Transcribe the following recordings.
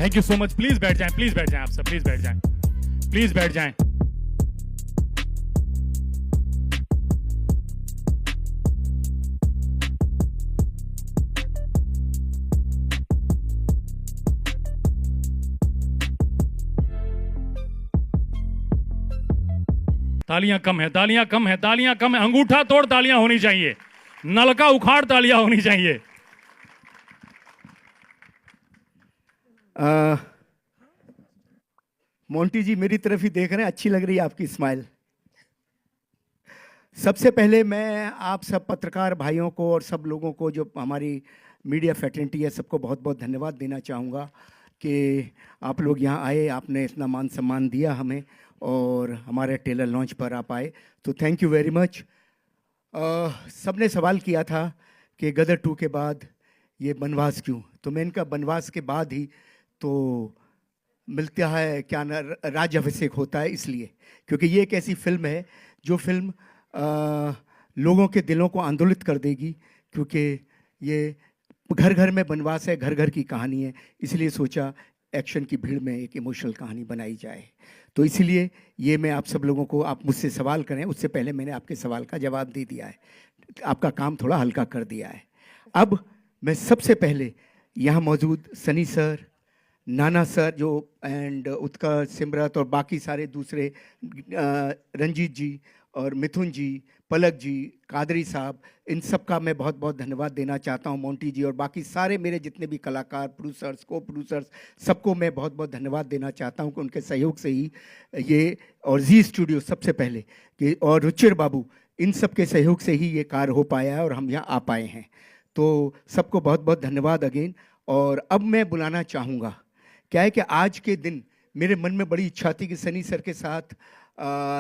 Thank you so much. Please बैठ जाएं, please बैठ जाएं, आप सब प्लीज बैठ जाएं, प्लीज बैठ जाएं। तालियां कम है, तालियां कम है, तालियां कम है। अंगूठा तोड़ तालियां होनी चाहिए, नलका उखाड़ तालियां होनी चाहिए। मोंटी जी मेरी तरफ ही देख रहे हैं, अच्छी लग रही है आपकी स्माइल। सबसे पहले मैं आप सब पत्रकार भाइयों को और सब लोगों को जो हमारी मीडिया फैटर्निटी है सबको बहुत बहुत धन्यवाद देना चाहूँगा कि आप लोग यहाँ आए, आपने इतना मान सम्मान दिया हमें और हमारे ट्रेलर लॉन्च पर आप आए, तो थैंक यू वेरी मच। सबने सवाल किया था कि गदर 2 के बाद ये बनवास क्यों, तो मैं इनका बनवास के बाद ही तो मिलता है क्या ना राज्याभिषेक होता है, इसलिए क्योंकि ये एक ऐसी फिल्म है जो फिल्म लोगों के दिलों को आंदोलित कर देगी, क्योंकि ये घर घर में बनवास है, घर घर की कहानी है, इसलिए सोचा एक्शन की भीड़ में एक इमोशनल कहानी बनाई जाए। तो इसीलिए ये मैं आप सब लोगों को, आप मुझसे सवाल करें उससे पहले मैंने आपके सवाल का जवाब दे दिया है, आपका काम थोड़ा हल्का कर दिया है। अब मैं सबसे पहले यहाँ मौजूद सनी सर, नाना सर जो एंड उत्कर्ष, सिमरत और बाकी सारे दूसरे, रंजीत जी और मिथुन जी, पलक जी, कादरी साहब, इन सब का मैं बहुत बहुत धन्यवाद देना चाहता हूं। मोंटी जी और बाकी सारे मेरे जितने भी कलाकार, प्रोड्यूसर्स, को प्रोड्यूसर्स, सबको मैं बहुत बहुत धन्यवाद देना चाहता हूं कि उनके सहयोग से ही ये, और जी स्टूडियो सबसे पहले कि, और रुचिर बाबू, इन सब के सहयोग से ही ये कार्य हो पाया है और हम यहाँ आ पाए हैं। तो सबको बहुत बहुत धन्यवाद अगेन। और अब मैं बुलाना चाहूँगा, क्या है कि आज के दिन मेरे मन में बड़ी इच्छा थी कि सनी सर के साथ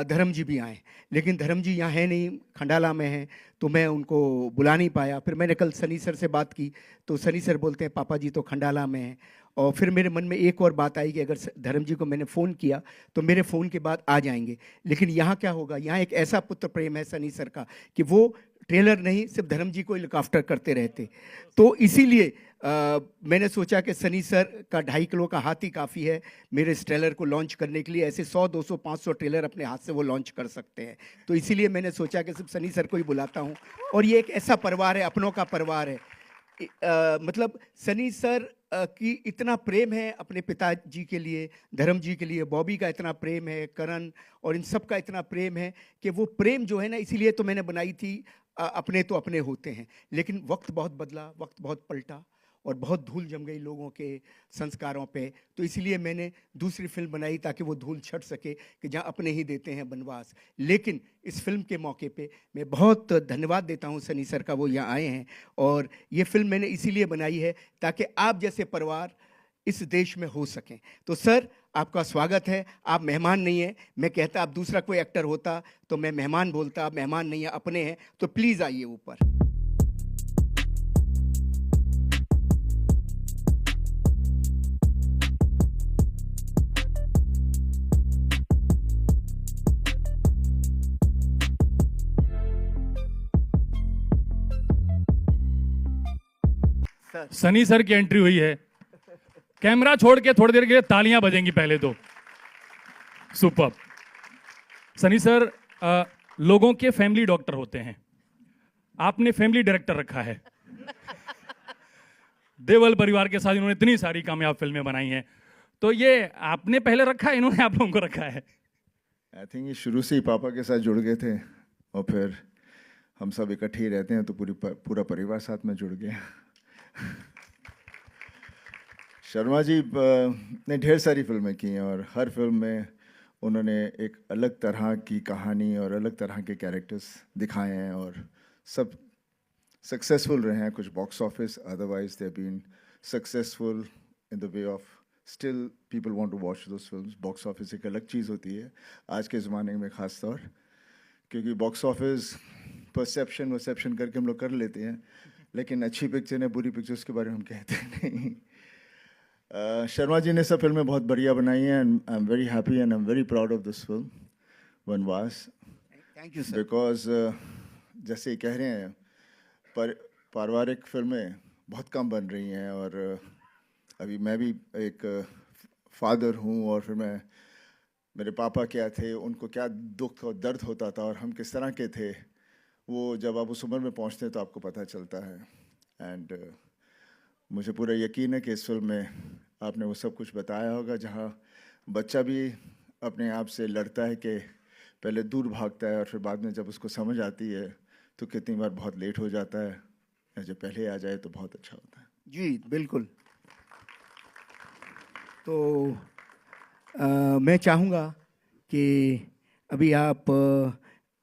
धर्म जी भी आए, लेकिन धर्म जी यहाँ है नहीं, खंडाला में हैं, तो मैं उनको बुला नहीं पाया। फिर मैंने कल सनी सर से बात की तो सनी सर बोलते हैं पापा जी तो खंडाला में हैं। और फिर मेरे मन में एक और बात आई कि अगर धर्म जी को मैंने फ़ोन किया तो मेरे फ़ोन के बाद आ जाएंगे, लेकिन यहाँ क्या होगा, यहाँ एक ऐसा पुत्र प्रेम है सनी सर का कि वो ट्रेलर नहीं सिर्फ धर्म जी को लुक आफ्टर करते रहते, तो इसीलिए मैंने सोचा कि सनी सर का 2.5 किलो का हाथ ही काफ़ी है मेरे इस ट्रेलर को लॉन्च करने के लिए। ऐसे 100, 200, 500 ट्रेलर अपने हाथ से वो लॉन्च कर सकते हैं, तो इसीलिए मैंने सोचा कि सिर्फ सनी सर को ही बुलाता हूँ। और ये एक ऐसा परिवार है, अपनों का परिवार है। मतलब सनी सर की इतना प्रेम है अपने पिताजी के लिए, धर्म जी के लिए, बॉबी का इतना प्रेम है, करण और इन सब का इतना प्रेम है कि वो प्रेम जो है ना, इसीलिए तो मैंने बनाई थी अपने तो अपने होते हैं। लेकिन वक्त बहुत बदला, वक्त बहुत पलटा और बहुत धूल जम गई लोगों के संस्कारों पे, तो इसलिए मैंने दूसरी फिल्म बनाई ताकि वो धूल छट सके कि जहाँ अपने ही देते हैं बनवास। लेकिन इस फिल्म के मौके पे मैं बहुत धन्यवाद देता हूँ सनी सर का, वो यहाँ आए हैं। और ये फिल्म मैंने इसीलिए बनाई है ताकि आप जैसे परिवार इस देश में हो सकें। तो सर आपका स्वागत है, आप मेहमान नहीं हैं। मैं कहता आप दूसरा कोई एक्टर होता तो मैं मेहमान बोलता, आप मेहमान नहीं है, अपने हैं, तो प्लीज़ आइए ऊपर। सनी सर की एंट्री हुई है, कैमरा छोड़ के थोड़ी देर के लिए तालियां बजेंगी पहले तो। सुपर। सनी सर लोगों के फैमिली डॉक्टर होते हैं, आपने फैमिली डायरेक्टर रखा है। देवल परिवार के साथ इन्होंने इतनी सारी कामयाब फिल्में बनाई हैं, तो ये आपने पहले रखा है, इन्होंने आप लोगों को रखा है। आई थिंक ये शुरू से ही पापा के साथ जुड़ गए थे और फिर हम सब इकट्ठे ही रहते हैं तो पूरा परिवार साथ में जुड़ गया। शर्मा जी ने ढेर सारी फिल्में की हैं और हर फिल्म में उन्होंने एक अलग तरह की कहानी और अलग तरह के कैरेक्टर्स दिखाए हैं और सब सक्सेसफुल रहे हैं। कुछ box office, otherwise they been successful in the way of still people want to watch those films. Box office एक अलग चीज़ होती है आज के ज़माने में ख़ास तौर, क्योंकि बॉक्स ऑफिस परसेप्शन करके हम लोग कर लेते हैं, लेकिन अच्छी पिक्चर ने बुरी पिक्चर्स के बारे में हम कहते नहीं। शर्मा जी ने सब फिल्में बहुत बढ़िया बनाई हैं and I am very happy and I am very proud of this film Vanvaas. Thank you sir. Because जैसे कह रहे हैं पारिवारिक फिल्में बहुत कम बन रही हैं और अभी मैं भी एक फादर हूँ, और फिर मेरे पापा क्या थे, उनको क्या दुख और दर्द होता था, और हम किस तरह के थे, वो जब आप उस उम्र में पहुँचते हैं तो आपको पता चलता है। एंड मुझे पूरा यकीन है कि इस फिल्म में आपने वो सब कुछ बताया होगा, जहाँ बच्चा भी अपने आप से लड़ता है कि पहले दूर भागता है, और फिर बाद में जब उसको समझ आती है तो कितनी बार बहुत लेट हो जाता है, या जब पहले आ जाए तो बहुत अच्छा होता है। जी बिल्कुल। तो मैं चाहूँगा कि अभी आप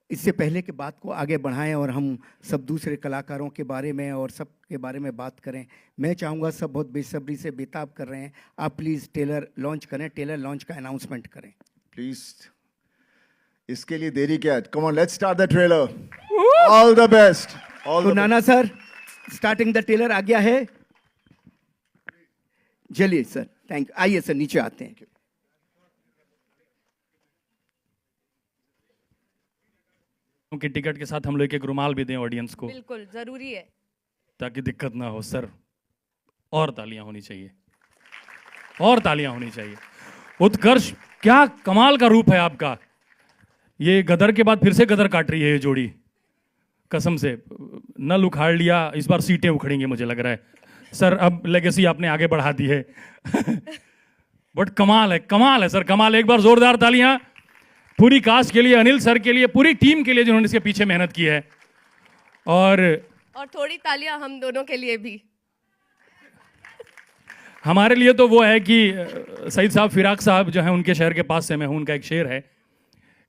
इससे पहले कि बात को आगे बढ़ाएं और हम सब दूसरे कलाकारों के बारे में और सब के बारे में बात करें, मैं चाहूँगा, सब बहुत बेसब्री से बेताब कर रहे हैं, आप प्लीज़ ट्रेलर लॉन्च करें, ट्रेलर लॉन्च का अनाउंसमेंट करें प्लीज, इसके लिए देरी क्या? Come on, let's start the trailer. All the best. तो नाना सर, स्टार्टिंग द ट्रेलर आ गया है। चलिए सर, थैंक यू। आइए सर, नीचे आते हैं। कि टिकट के साथ हम लोग एक रुमाल भी दें ऑडियंस को, बिल्कुल जरूरी है। ताकि दिक्कत ना हो। सर, और तालियां होनी चाहिए, और तालियां होनी चाहिए। उत्कर्ष, क्या कमाल का रूप है आपका। ये गदर के बाद फिर से गदर काट रही है ये जोड़ी, कसम से। नल उखाड़ लिया, इस बार सीटें उखड़ेंगी मुझे लग रहा है। सर, अब लेगेसी आपने आगे बढ़ा दी है। बट कमाल है, कमाल है सर, कमाल है। एक बार जोरदार तालियां पूरी कास्ट के लिए, अनिल सर के लिए, पूरी टीम के लिए जिन्होंने इसके पीछे मेहनत की है। और थोड़ी तालियां हम दोनों के लिए भी। हमारे लिए तो वो है कि सईद साहब, फिराक साहब जो है, उनके शहर के पास से मैं हूं। उनका एक शेर है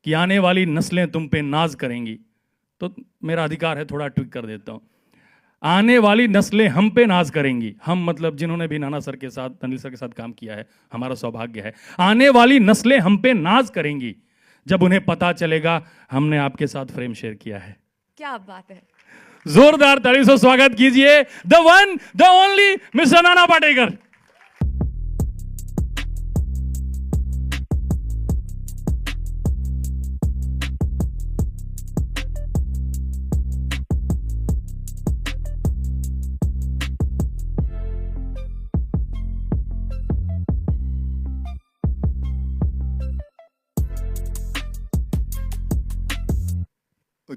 कि आने वाली नस्लें तुम पे नाज करेंगी। तो मेरा अधिकार है, थोड़ा ट्विक कर देता हूं। आने वाली नस्लें हम पे नाज करेंगी। हम मतलब जिन्होंने भी नाना सर के साथ, अनिल सर के साथ काम किया है, हमारा सौभाग्य है। आने वाली नस्लें हम पे नाज करेंगी जब उन्हें पता चलेगा हमने आपके साथ फ्रेम शेयर किया है। क्या बात है। जोरदार ताली से स्वागत कीजिए the one the only mister Nana Patekar.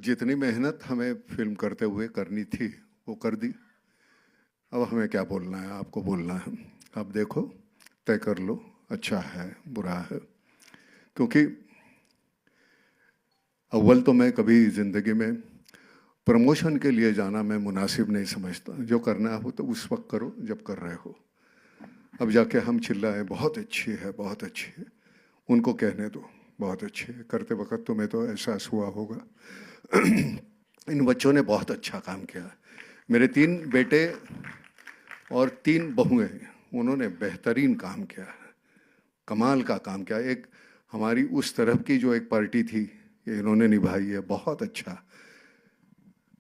जितनी मेहनत हमें फिल्म करते हुए करनी थी वो कर दी। अब हमें क्या बोलना है, आपको बोलना है। आप देखो, तय कर लो, अच्छा है बुरा है। क्योंकि अव्वल तो मैं कभी ज़िंदगी में प्रमोशन के लिए जाना मैं मुनासिब नहीं समझता। जो करना हो तो उस वक्त करो जब कर रहे हो। अब जाके हम चिल्लाएं बहुत अच्छी है, बहुत अच्छी है, उनको कहने दो बहुत अच्छी है। करते वक्त तुम्हें तो एहसास हुआ होगा इन बच्चों ने बहुत अच्छा काम किया। मेरे 3 बेटे और 3 बहुएं, उन्होंने बेहतरीन काम किया, कमाल का काम किया। एक हमारी उस तरफ की जो एक पार्टी थी, ये इन्होंने निभाई है बहुत अच्छा।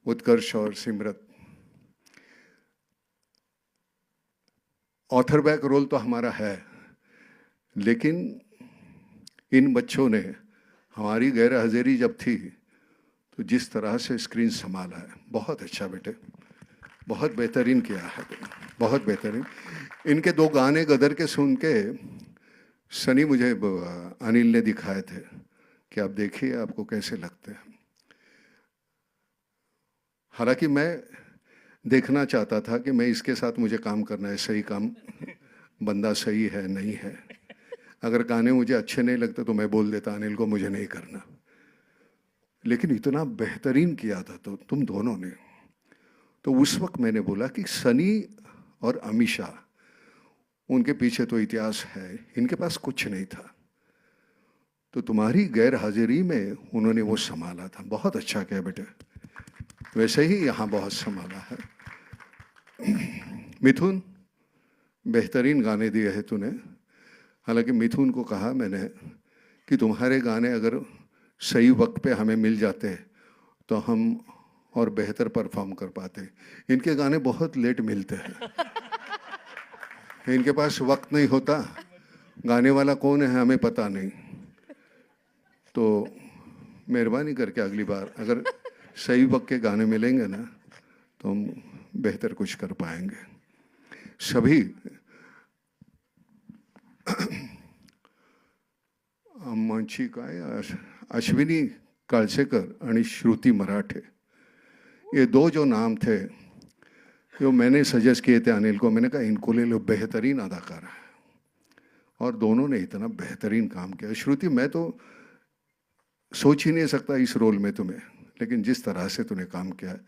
उत्कर्ष और सिमरत, ऑथर बैक रोल तो हमारा है, लेकिन इन बच्चों ने हमारी गैर हाजिरी जब थी तो जिस तरह से स्क्रीन संभाला है, बहुत अच्छा बेटे, बहुत बेहतरीन किया है, बहुत बेहतरीन। इनके 2 गाने गदर के सुन के सनी मुझे अनिल ने दिखाए थे कि आप देखिए आपको कैसे लगते हैं। हालांकि मैं देखना चाहता था कि मैं इसके साथ मुझे काम करना है, सही काम, बंदा सही है नहीं है। अगर गाने मुझे अच्छे नहीं लगते तो मैं बोल देता अनिल को मुझे नहीं करना, लेकिन इतना बेहतरीन किया था तो तुम दोनों ने। तो उस वक्त मैंने बोला कि सनी और अमीषा, उनके पीछे तो इतिहास है, इनके पास कुछ नहीं था, तो तुम्हारी गैर हाजिरी में उन्होंने वो संभाला था। बहुत अच्छा किया बेटे, वैसे ही यहाँ बहुत संभाला है। मिथुन, बेहतरीन गाने दिए हैं तूने। हालांकि मिथुन को कहा मैंने कि तुम्हारे गाने अगर सही वक्त पे हमें मिल जाते तो हम और बेहतर परफॉर्म कर पाते। इनके गाने बहुत लेट मिलते हैं, इनके पास वक्त नहीं होता। गाने वाला कौन है हमें पता नहीं। तो मेहरबानी करके अगली बार अगर सही वक्त के गाने मिलेंगे ना तो हम बेहतर कुछ कर पाएंगे। सभी आमची काय अश्विनी कालसेकर आणि श्रुति मराठे, ये दो जो नाम थे जो मैंने सजेस्ट किए थे अनिल को, मैंने कहा इनको ले लो, बेहतरीन अदाकार है और दोनों ने इतना बेहतरीन काम किया। श्रुति, मैं तो सोच ही नहीं सकता इस रोल में तुम्हें, लेकिन जिस तरह से तूने काम किया है,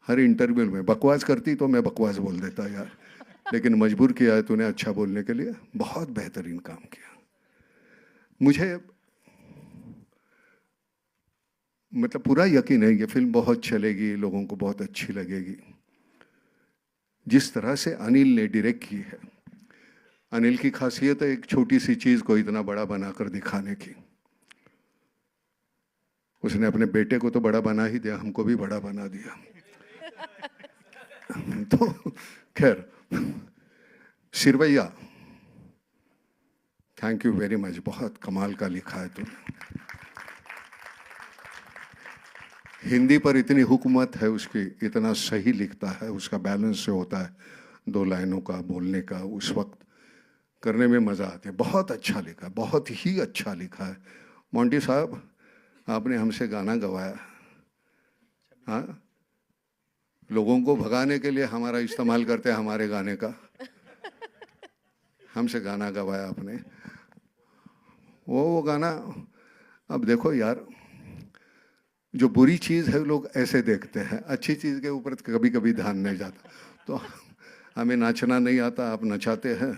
हर इंटरव्यू में बकवास करती तो मैं बकवास बोल देता यार, लेकिन मजबूर किया है तूने अच्छा बोलने के लिए, बहुत बेहतरीन काम किया। मुझे मतलब पूरा यकीन है कि फिल्म बहुत चलेगी, लोगों को बहुत अच्छी लगेगी। जिस तरह से अनिल ने डायरेक्ट की है, अनिल की खासियत है एक छोटी सी चीज को इतना बड़ा बनाकर दिखाने की। उसने अपने बेटे को तो बड़ा बना ही दिया, हमको भी बड़ा बना दिया। तो खैर, Sirvaiya, thank you very much, बहुत कमाल का लिखा है तुमने। हिंदी पर इतनी हुकूमत है उसकी, इतना सही लिखता है, उसका बैलेंस से होता है दो लाइनों का बोलने का, उस वक्त करने में मज़ा आता है। बहुत अच्छा लिखा, बहुत ही अच्छा लिखा है। मोंटी साहब, आपने हमसे गाना गवाया, हाँ, लोगों को भगाने के लिए हमारा इस्तेमाल करते हैं हमारे गाने का, हमसे गाना गवाया आपने। वो गाना, अब देखो यार, जो बुरी चीज़ है लोग ऐसे देखते हैं, अच्छी चीज़ के ऊपर कभी कभी ध्यान नहीं जाता। तो हमें नाचना नहीं आता, आप नचाते हैं,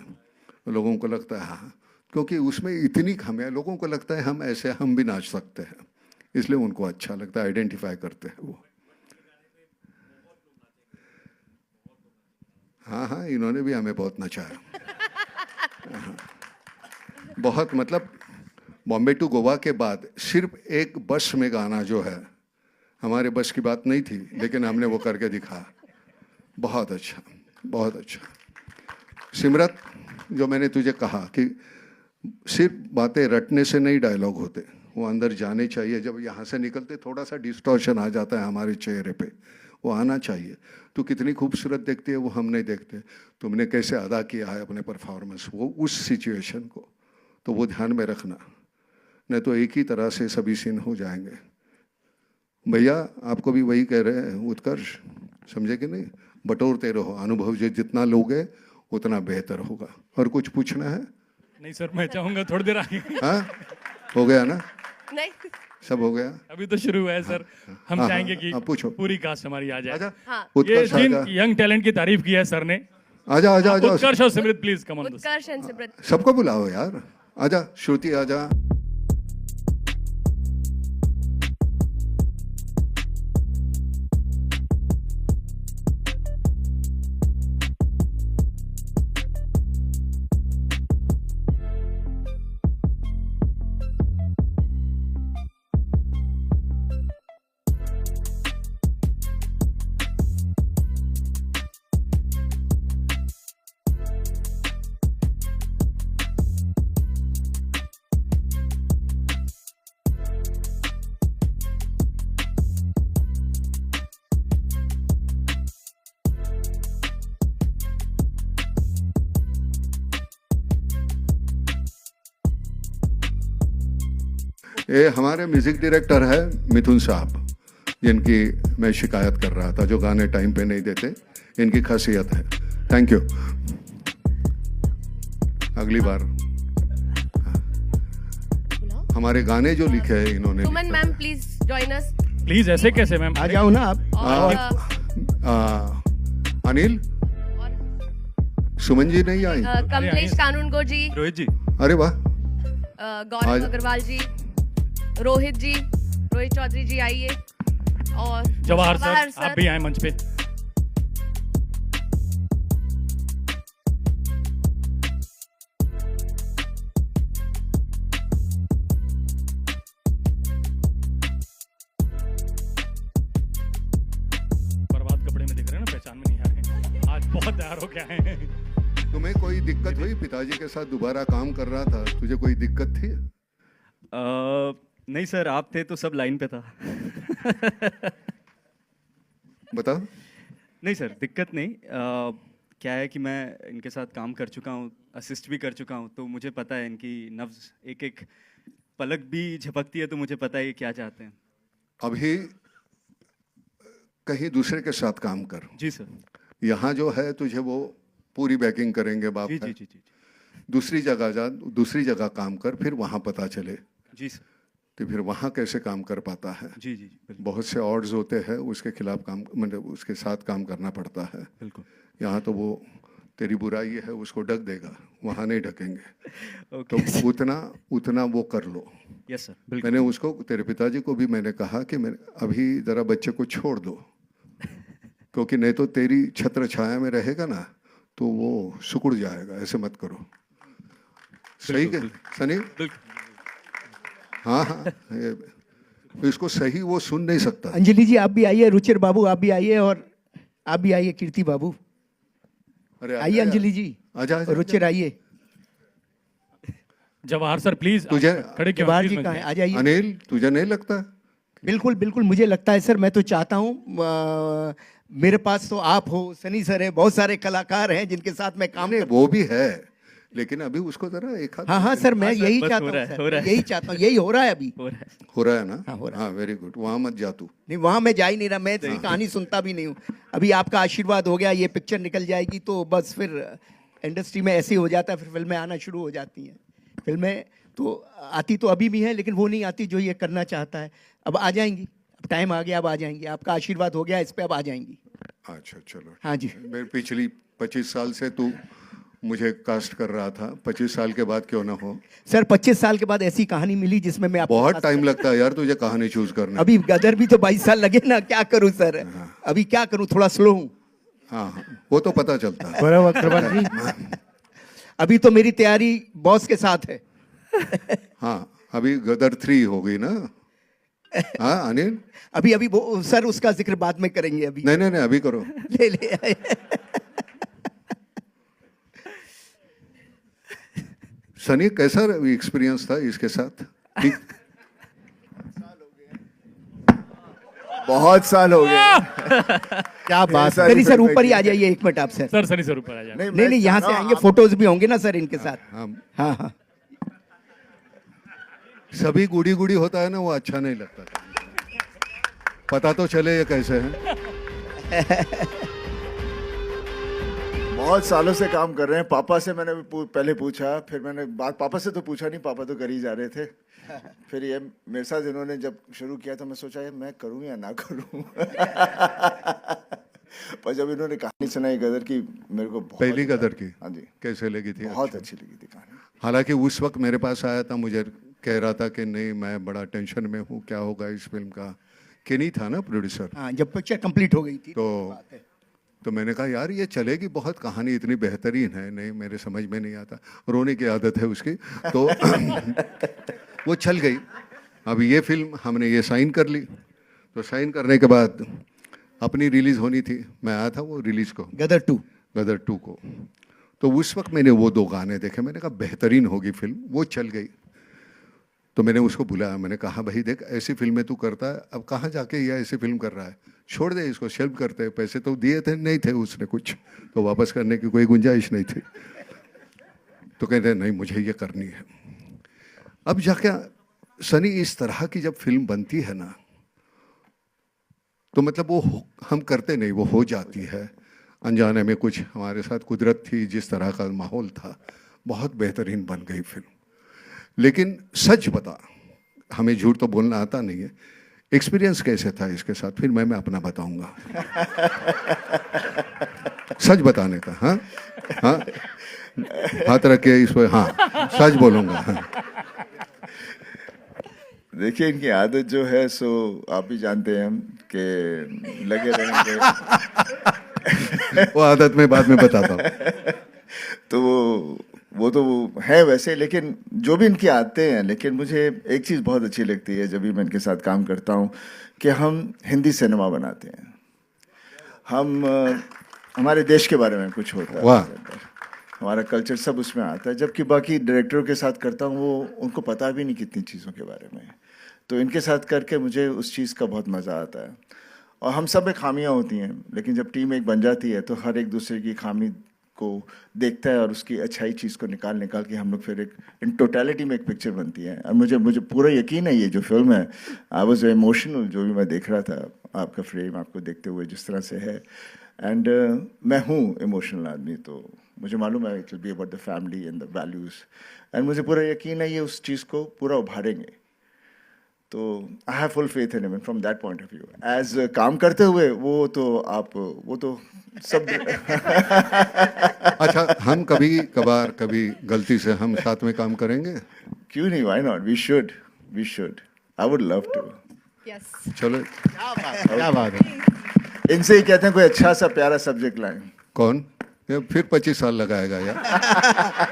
लोगों को लगता है हाँ, क्योंकि उसमें इतनी खामियां, लोगों को लगता है हम ऐसे, हम भी नाच सकते हैं, इसलिए उनको अच्छा लगता है, आइडेंटिफाई करते हैं वो। हाँ हाँ, इन्होंने भी हमें बहुत नचाया। हाँ। बहुत, मतलब बॉम्बे टू गोवा के बाद सिर्फ एक बस में गाना जो है, हमारे बस की बात नहीं थी, लेकिन हमने वो करके दिखाया। बहुत अच्छा, बहुत अच्छा। सिमरत, जो मैंने तुझे कहा कि सिर्फ बातें रटने से नहीं डायलॉग होते, वो अंदर जाने चाहिए। जब यहाँ से निकलते थोड़ा सा डिस्टॉर्शन आ जाता है हमारे चेहरे पे, वो आना चाहिए। तू कितनी खूबसूरत देखती है वो हम नहीं देखते, तुमने कैसे अदा किया है अपने परफॉर्मेंस, वो उस सिचुएशन को, तो वो ध्यान में रखना, नहीं तो एक ही तरह से सभी सीन हो जाएंगे। भैया आपको भी वही कह रहे हैं उत्कर्ष, समझे कि नहीं, बटोरते रहो, अनुभव जो जितना लोगे उतना बेहतर होगा। और कुछ पूछना है? नहीं सर, मैं चाहूंगा थोड़ी देर आगे। हाँ, हो गया ना, नहीं, सब हो गया। अभी तो शुरू हुआ है सर। हम हाँ, चाहेंगे हाँ, कि पूछो। पूरी कास्ट हमारी आ जाए। आजा, हाँ। ये उत्कर्ष जिन आजा, यंग टैलेंट की तारीफ की है सर ने, आजा आजा आजा, उत्कर्ष और Simrat please come on. Utkarsh and Simrat. सबको बुलाओ यार, आजा, श्रुति आजा। ये हमारे म्यूजिक डायरेक्टर है मिथुन साहब, जिनकी मैं शिकायत कर रहा था, जो गाने टाइम पे नहीं देते, इनकी खासियत है। Thank you. अगली बार हमारे गाने जो लिखे हैं इन्होंने, Suman ma'am please join us. Please, ऐसे कैसे मैम? आ जाओ ना आप। और अनिल, सुमन जी नहीं आई? कमलेश कानूनगो जी, रोहित जी, अरे वाह, गौरव अग्रवाल जी, रोहित जी, रोहित चौधरी जी आइए, और जवाहर सर आप भी आए मंच पे। बर्बाद कपड़े में दिख रहे हैं ना, पहचान में नहीं आ रहे, आज बहुत तैयार हो गया है। तुम्हें कोई दिक्कत हुई? पिताजी के साथ दोबारा काम कर रहा था, तुझे कोई दिक्कत थी? नहीं सर, आप थे तो सब लाइन पे था। बता। नहीं सर, दिक्कत नहीं। क्या है कि मैं इनके साथ काम कर चुका हूँ, असिस्ट भी कर चुका हूँ, तो मुझे पता है इनकी नब्ज़ एक एक पलक भी झपकती है, तो मुझे पता है ये क्या चाहते हैं। अभी कहीं दूसरे के साथ काम कर, जी सर। यहाँ जो है तुझे वो पूरी बैकिंग करेंगे बाप जी है। जी जी जी दूसरी जगह जा, दूसरी जगह काम कर, फिर वहाँ पता चले जी सर। कि फिर वहाँ कैसे काम कर पाता है। जी जी जी बिल्कुल बहुत से ऑड्स होते हैं, उसके खिलाफ काम मतलब उसके साथ काम करना पड़ता है। बिल्कुल। यहाँ तो वो तेरी बुराई है उसको ढक देगा, वहाँ नहीं ढकेंगे। ओके तो उतना वो कर लो। यस सर बिल्कुल। मैंने उसको, तेरे पिताजी को भी मैंने कहा कि मैं अभी ज़रा बच्चे को छोड़ दो, क्योंकि नहीं तो तेरी छत्र छाया में रहेगा ना तो वो सिकुड़ जाएगा, ऐसे मत करो। सही है सनी? बिल्कुल। हाँ हाँ, इसको सही वो सुन नहीं सकता। अंजलि जी आप भी आइए, रुचिर बाबू आप भी आइए, और आप भी आइए, कीर्ति बाबू अरे आइए, अंजलि जी, आजा आजा, रुचिर आइए, जवाहर सर प्लीज तुझे- खड़े क्यों जवाहर please जी मत कहाँ हैं? जाइए। आ जाइए। अनिल तुझे नहीं लगता? बिल्कुल बिल्कुल मुझे लगता है सर, मैं तो चाहता हूँ मेरे पास तो आप हो, सनी सर है, बहुत सारे कलाकार हैं जिनके साथ मैं काम नहीं कर। वो भी है, लेकिन अभी उसको जरा एक हाथ हाँ हाँ सर, मैं हाँ सर, यही बस चाहता हो हूँ रहा है, सर, हो रहा है। यही चाहता हूँ, यही हो रहा है अभी। हो रहा है। हो रहा है ना? हाँ, हो रहा हाँ वेरी गुड, वहाँ मत जा तू। नहीं वहां मैं जा ही नहीं रहा, मैं इसकी कहानी सुनता भी नहीं हूँ। अभी आपका आशीर्वाद हो गया, ये पिक्चर निकल जाएगी तो बस फिर इंडस्ट्री में ऐसे ही हो जाता है, फिर फिल्में आना शुरू हो जाती हैं। फिल्में तो आती तो अभी भी हैं, लेकिन वो नहीं आती जो ये करना चाहता है। अब आ जाएंगी, अब टाइम आ गया, अब आ जाएंगी, आपका आशीर्वाद हो गया इस पे, अब आ जाएंगी। अच्छा चलो। हाँ जी। मैं पिछली 25 साल से तू मुझे कास्ट कर रहा था, 25 साल के बाद क्यों ना हो? सर 25 साल के बाद ऐसी कहानी मिली जिसमें मैं आपको बहुत टाइम लगता है यार तुझे कहानी चूज करने। अभी गदर भी तो 22 साल लगे ना, क्या करूं सर, अभी क्या करूं, थोड़ा स्लो हूं। हाँ हाँ, वो तो पता चलता है। बराबर अग्रवाल जी, अभी तो मेरी तैयारी बॉस के साथ है। हाँ अभी गदर 3 हो गई ना? हाँ अनिल? अभी अभी वो सर उसका जिक्र बाद में करेंगे, अभी नहीं नहीं नहीं, अभी करो। ले ले। सनी कैसा एक्सपीरियंस था इसके साथ? ठीक? बहुत साल हो गए। क्या बात, सारी सर सर फिल्में ऊपर ही की आ जाइए एक मिनट आप सर। सर सनी सर ऊपर आ जाए। नहीं नहीं, यहाँ से आएंगे, फोटोज भी होंगे ना सर इनके साथ। हाँ, हाँ हाँ सभी गुड़ी गुड़ी होता है ना, वो अच्छा नहीं लगता था। पता तो चले ये कैसे हैं। बहुत सालों से काम कर रहे हैं। पापा से मैंने भी पहले पूछा, फिर मैंने बात पापा से तो पूछा नहीं, पापा तो कर ही जा रहे थे। फिर ये मेरे साथ इन्होंने जब शुरू किया तो मैं सोचा ये मैं करूं या ना करूं। पर जब इन्होंने कहानी सुनाई गदर की, मेरे को बहुत पहली गदर की हाँ जी कैसे लगी थी? बहुत अच्छी लगी थी कहानी। हालांकि उस वक्त मेरे पास आया था, मुझे कह रहा था कि नहीं मैं बड़ा टेंशन में हूँ, क्या होगा इस फिल्म का। केनी था ना प्रोड्यूसर? हाँ, जब पिक्चर कंप्लीट हो गई थी तो मैंने कहा यार ये चलेगी, बहुत कहानी इतनी बेहतरीन है। नहीं मेरे समझ में नहीं आता, रोने की आदत है उसकी तो वो चल गई। अब ये फिल्म हमने ये साइन कर ली, तो साइन करने के बाद अपनी रिलीज़ होनी थी, मैं आया था वो रिलीज़ को, गदर 2 को। तो उस वक्त मैंने वो 2 गाने देखे, मैंने कहा बेहतरीन होगी फिल्म, वो चल गई। तो मैंने उसको बुलाया, मैंने कहा भाई देख ऐसी फिल्में तू करता है, अब कहाँ जाके ये ऐसी फिल्म कर रहा है, छोड़ दे इसको, शेल्फ करते हैं। पैसे तो दिए थे नहीं थे उसने कुछ, तो वापस करने की कोई गुंजाइश नहीं थी। तो कहते नहीं मुझे ये करनी है। अब जाके सनी इस तरह की जब फिल्म बनती है ना, तो मतलब वो हम करते नहीं, वो हो जाती है अनजाने में। कुछ हमारे साथ कुदरत थी, जिस तरह का माहौल था, बहुत बेहतरीन बन गई फिल्म। लेकिन सच बता, हमें झूठ तो बोलना आता नहीं है, एक्सपीरियंस कैसे था इसके साथ? फिर मैं अपना बताऊंगा। सच बताने का। हाँ हाँ, हाथ रख के इस पर, हाँ सच बोलूंगा। हाँ। देखिए इनकी आदत जो है सो आप भी जानते हैं कि लगे रहेंगे। वो आदत में बाद में बताता हूँ। तो वो तो है वैसे, लेकिन जो भी इनकी आदतें हैं, लेकिन मुझे एक चीज़ बहुत अच्छी लगती है जब भी मैं इनके साथ काम करता हूँ, कि हम हिंदी सिनेमा बनाते हैं। हम हमारे देश के बारे में कुछ होता है, वाह। हमारा कल्चर सब उसमें आता है, जबकि बाकी डायरेक्टरों के साथ करता हूँ वो उनको पता भी नहीं कितनी चीज़ों के बारे में। तो इनके साथ करके मुझे उस चीज़ का बहुत मज़ा आता है। और हम सब में खामियां होती हैं, लेकिन जब टीम एक बन जाती है तो हर एक दूसरे की खामी को देखता है और उसकी अच्छाई चीज़ को निकाल के हम लोग फिर एक इन टोटलिटी में एक पिक्चर बनती है। और मुझे पूरा यकीन है ये जो फिल्म है, आई वॉज इमोशनल जो भी मैं देख रहा था, आपका फ्रेम आपको देखते हुए जिस तरह से है। एंड मैं हूँ इमोशनल आदमी, तो मुझे मालूम है it will be about the family and the values, and मुझे पूरा यकीन है ये उस चीज़ को पूरा उभारेंगे। तो I have full faith in him from that point of view. As काम करते हुए वो तो सब अच्छा, हम कभी गलती से हम साथ में काम करेंगे? क्यों नहीं, why not, we should, I would love to. Yes चलो। क्या बात है। इनसे ही कहते हैं कोई अच्छा सा प्यारा सब्जेक्ट लाएं। कौन? ये फिर 25 साल लगाएगा यार।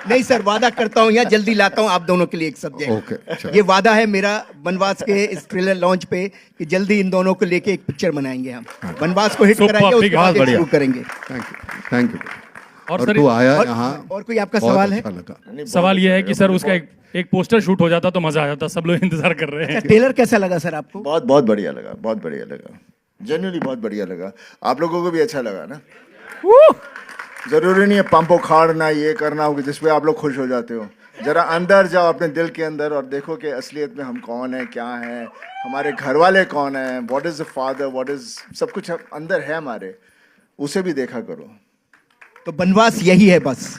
नहीं सर, वादा करता हूँ यहाँ जल्दी लाता हूँ आप दोनों के लिए एक सब्जेक्ट। ओके, चलो। ये वादा है मेरा बनवास के इस ट्रेलर लॉन्च पे कि जल्दी इन दोनों को लेके एक पिक्चर बनाएंगे हम। बनवास को हिट Superb, कराएंगे, उसके ठीक है, बाद बहुत शुरू करेंगे। Thank you. और और सर तू आया और- यहाँ, और कोई आपका बहुत सवाल है? अच्छा लगा। सवाल ये है कि सर उसका एक पोस्टर शूट हो जाता तो मजा आ जाता, सब लोग इंतजार कर रहे हैं। ट्रेलर कैसा लगा सर आपको? बहुत बढ़िया लगा, जेन्युइनली बहुत बढ़िया लगा। आप लोगों को भी अच्छा लगा ना? जरूरी नहीं है पंप उखाड़ना ये करना होगा जिसपे आप लोग खुश हो जाते हो। जरा अंदर जाओ अपने दिल के अंदर और देखो कि असलियत में हम कौन है, क्या है, हमारे घर वाले कौन है, what is the father, what is सब कुछ अंदर है हमारे, उसे भी देखा करो। तो बनवास यही है बस।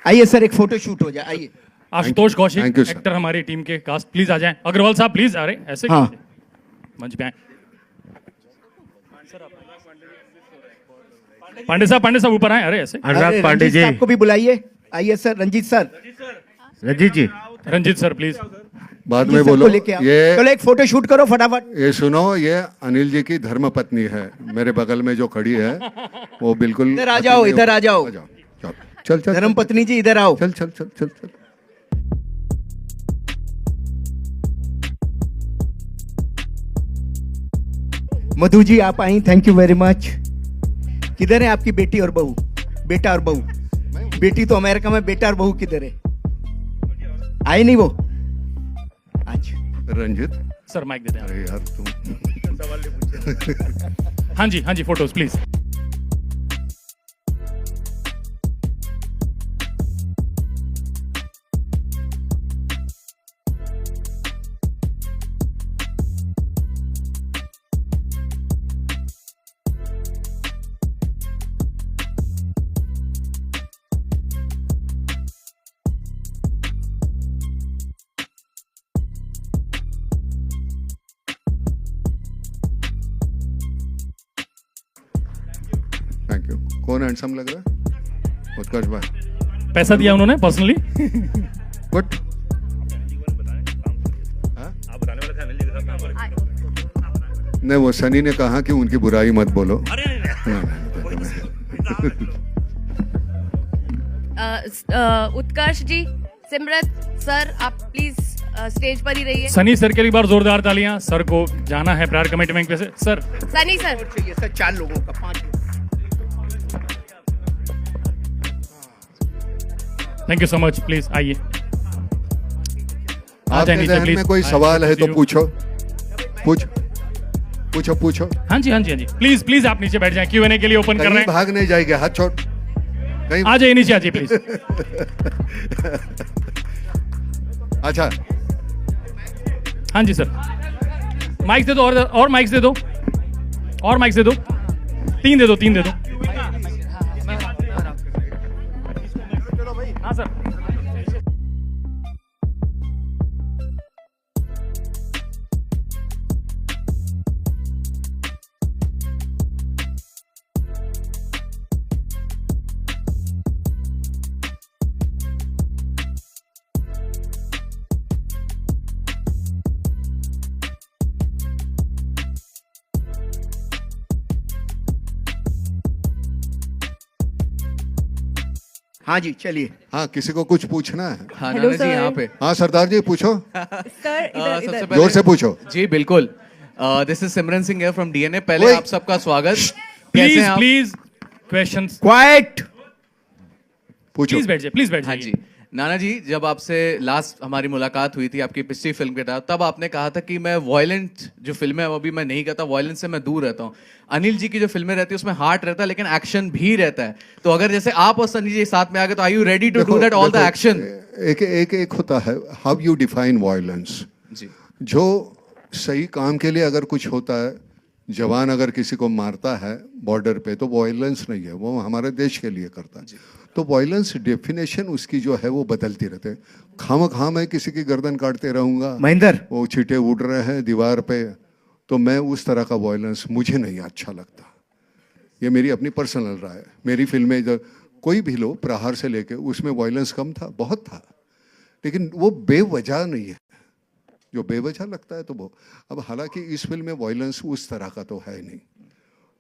आइए सर, एक फोटो शूट हो जाए, आइए। Ashutosh Kaushik Thank you, sir. Actor हमारी टीम के कास्ट, प्लीज आ जाएं। अग्रवाल साहब प्लीज, अरे ऐसे हाँ। कैसे? मंच पे आए। पांडे साहब ऊपर आए, अरे ऐसे। अरे, रंजीत साहब को भी बुलाइए, आइए sir, Ranjit sir. Ranjit ji, Ranjit sir please. बाद रंजीत में सर को बोलो। लेके आओ। ये चलो एक फोटो शूट करो फटाफट। ये सुनो, ये अनिल जी की धर्मपत्नी है, मेरे बगल में जो खड़ी है वो बिल्कुल। इधर आ जाओ, इधर आ जाओ। चल। धर्म पत्नी जी इधर आओ। चल। मधु जी आप आई, थैंक यू वेरी मच। किधर है आपकी बेटी और बहू? बेटा और बहू? बेटी तो अमेरिका में, बेटा और बहू किधर है? आई नहीं वो आज? रंजित, सर माइक दे दें। अरे यार तुम। हाँ जी फोटोज प्लीज। Thank you. कौन हैंडसम लग रहा है? उत्कर्ष भाई। पैसा दिया उन्होंने पर्सनली। गुड। नहीं, वो सनी ने कहा कि उनकी बुराई मत बोलो। उत्कर्ष जी, सिमरत सर, आप प्लीज स्टेज पर ही रहिए। सनी सर के लिए बार जोरदार तालियां। सर को जाना है प्रायर कमिटमेंट पे से। सर सनी सर, चाहिए सर, 4 लोगों का, 5 लोगों। Thank you so much, please आइए। आ आपके जाए नीचे जहन प्लीज। में कोई सवाल है तो पूछो। पूछो। हाँ जी प्लीज आप नीचे बैठ जाएं, Q&A के लिए ओपन कर रहे कहीं हैं। भाग नहीं जाएगा, हाथ छोड़। कहीं आ जाइए नीचे, आ जाइए प्लीज। अच्छा, हाँ जी सर, माइक दे दो, और माइक दे दो, और माइक दे दो, 3 दे दो। हाँ सर। हाँ जी, चलिए। हाँ, किसी को कुछ पूछना है? हाँ हेलो नाना जी, यहाँ पे हाँ सरदार जी पूछो, सर इधर सबसे इधर पहले जोर से पूछो। जी बिल्कुल। This is Simran Singh here from DNA. पहले ओए। आप सबका स्वागत। कैसे प्लीज हैं आप? Please questions. क्वाइट। पूछो। प्लीज बैठ जाइए, हाँ जी। नाना जी, जब आपसे लास्ट हमारी मुलाकात हुई थी आपकी पिछली फिल्म के साथ, तब आपने कहा था कि मैं वॉयलेंट जो फिल्में है वो अभी मैं नहीं करता, वॉयलेंस से मैं दूर रहता हूँ। अनिल जी की जो फिल्में रहती है उसमें हार्ट रहता है लेकिन एक्शन भी रहता है। तो अगर जैसे आप और सनी जी साथ में आ गए तो are you ready to do that all the action? एक एक एक होता है हाउ यू डिफाइन वायलेंस। जी जो सही काम के लिए अगर कुछ होता है, जवान अगर किसी को मारता है बॉर्डर पे, तो वायलेंस नहीं है, वो हमारे देश के लिए करता है। तो वायलेंस डेफिनेशन उसकी जो है वो बदलती रहते हैं। खाम मैं किसी की गर्दन काटते रहूंगा, महेंद्र, वो छींटे उड़ रहे हैं दीवार पे, तो मैं उस तरह का वायलेंस मुझे नहीं अच्छा लगता। ये मेरी अपनी पर्सनल राय है। मेरी फिल्में जो कोई भी लो, प्रहार से लेके, उसमें वायलेंस कम था, बहुत था, लेकिन वो बेवजह नहीं है। जो बेवजह लगता है तो वो, अब हालांकि इस फिल्म में वायलेंस उस तरह का तो है नहीं,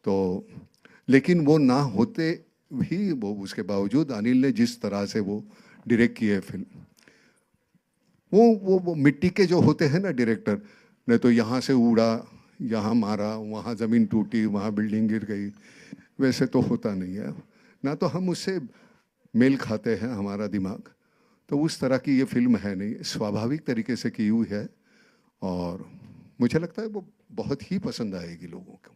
तो लेकिन वो ना होते भी वो उसके बावजूद अनिल ने जिस तरह से वो डायरेक्ट किए फिल्म, वो मिट्टी के जो होते हैं ना डायरेक्टर ने, तो यहाँ से उड़ा, यहाँ मारा, वहाँ ज़मीन टूटी, वहाँ बिल्डिंग गिर गई, वैसे तो होता नहीं है ना। तो हम उससे मेल खाते हैं हमारा दिमाग, तो उस तरह की ये फिल्म है नहीं, स्वाभाविक तरीके से की हुई है और मुझे लगता है वो बहुत ही पसंद आएगी लोगों को।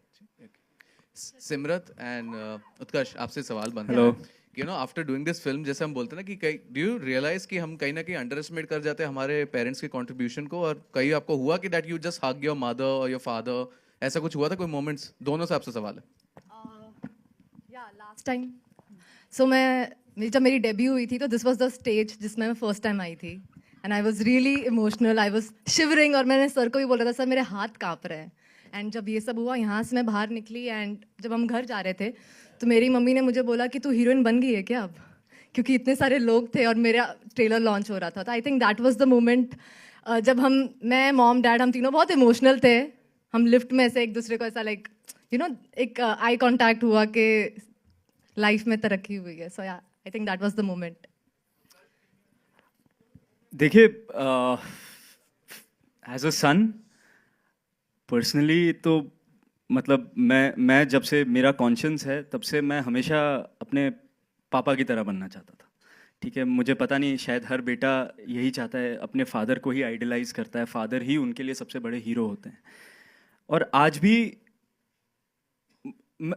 सिमरत एंड उत्कर्ष, आपसे सवाल बनता Hello. है, you know after doing this film, जैसे हम बोलते हैं ना कि कई, डू यू रियलाइज कि हम कहीं ना कहीं अंडर एस्टिमेट कर जाते हैं हमारे पेरेंट्स के कंट्रीब्यूशन को, और कहीं आपको हुआ कि that you just hug your mother और योर फादर, ऐसा कुछ हुआ था कोई मोमेंट्स? दोनों से आपसे सवाल है। या लास्ट टाइम जब मेरी डेब्यू हुई थी तो दिस वाज द स्टेज जिसमें मैं फर्स्ट टाइम आई थी and I was really emotional, I was shivering, और मैंने सर को भी बोला था सर मेरे हाथ कांप रहे हैं। एंड जब ये सब हुआ, यहाँ से मैं बाहर निकली एंड जब हम घर जा रहे थे तो मेरी मम्मी ने मुझे बोला कि तू हीरोइन बन गई है क्या अब, क्योंकि इतने सारे लोग थे और मेरा ट्रेलर लॉन्च हो रहा था। तो I think that was the moment जब मैं मॉम डैड हम तीनों बहुत इमोशनल थे। हम लिफ्ट में ऐसे एक दूसरे को ऐसा लाइक एक आई कांटेक्ट हुआ कि लाइफ में तरक्की हुई है। सो या I think that was the moment. देखिए, एज अ सन पर्सनली तो मतलब मैं जब से मेरा कॉन्शियस है तब से मैं हमेशा अपने पापा की तरह बनना चाहता था। ठीक है, मुझे पता नहीं, शायद हर बेटा यही चाहता है, अपने फादर को ही आइडलाइज करता है, फादर ही उनके लिए सबसे बड़े हीरो होते हैं। और आज भी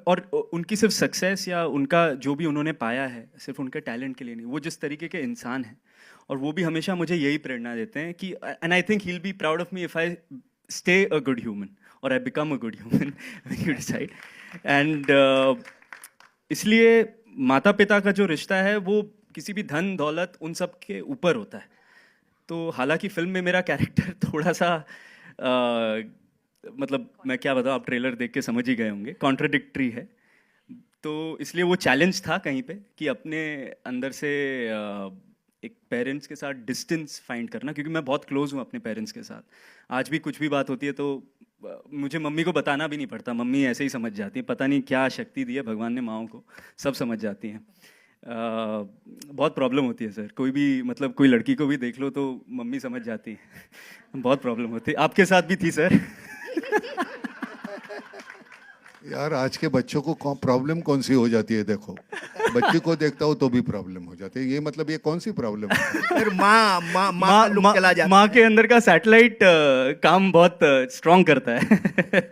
और उनकी सिर्फ सक्सेस या उनका जो भी उन्होंने पाया है सिर्फ उनके टैलेंट के लिए नहीं, वो जिस तरीके के इंसान हैं और वो भी हमेशा मुझे यही प्रेरणा देते हैं कि and I think he will be proud of me if I stay a good human और I become a good human when you decide. And इसलिए माता पिता का जो रिश्ता है वो किसी भी धन दौलत उन सब के ऊपर होता है। तो हालांकि फिल्म में मेरा कैरेक्टर थोड़ा सा मतलब मैं क्या बताऊँ, आप ट्रेलर देख के समझ ही गए होंगे, कॉन्ट्राडिक्टरी है। तो इसलिए वो चैलेंज था कहीं पे कि अपने अंदर से एक पेरेंट्स के साथ डिस्टेंस फाइंड करना, क्योंकि मैं बहुत क्लोज हूँ अपने पेरेंट्स के साथ। आज भी कुछ भी बात होती है तो मुझे मम्मी को बताना भी नहीं पड़ता, मम्मी ऐसे ही समझ जाती है। पता नहीं क्या शक्ति दी है भगवान ने माओं को, सब समझ जाती हैं। बहुत प्रॉब्लम होती है सर, कोई भी मतलब कोई लड़की को भी देख लो तो मम्मी समझ जाती है। बहुत प्रॉब्लम होती है, आपके साथ भी थी सर? यार आज के बच्चों को प्रॉब्लम कौन सी हो जाती है? देखो, बच्ची को देखता हो तो भी प्रॉब्लम हो जाती है, ये मतलब ये कौन सी प्रॉब्लम है? फिर माँ लुक चला जाता माँ के अंदर का सैटेलाइट काम बहुत स्ट्रांग करता है।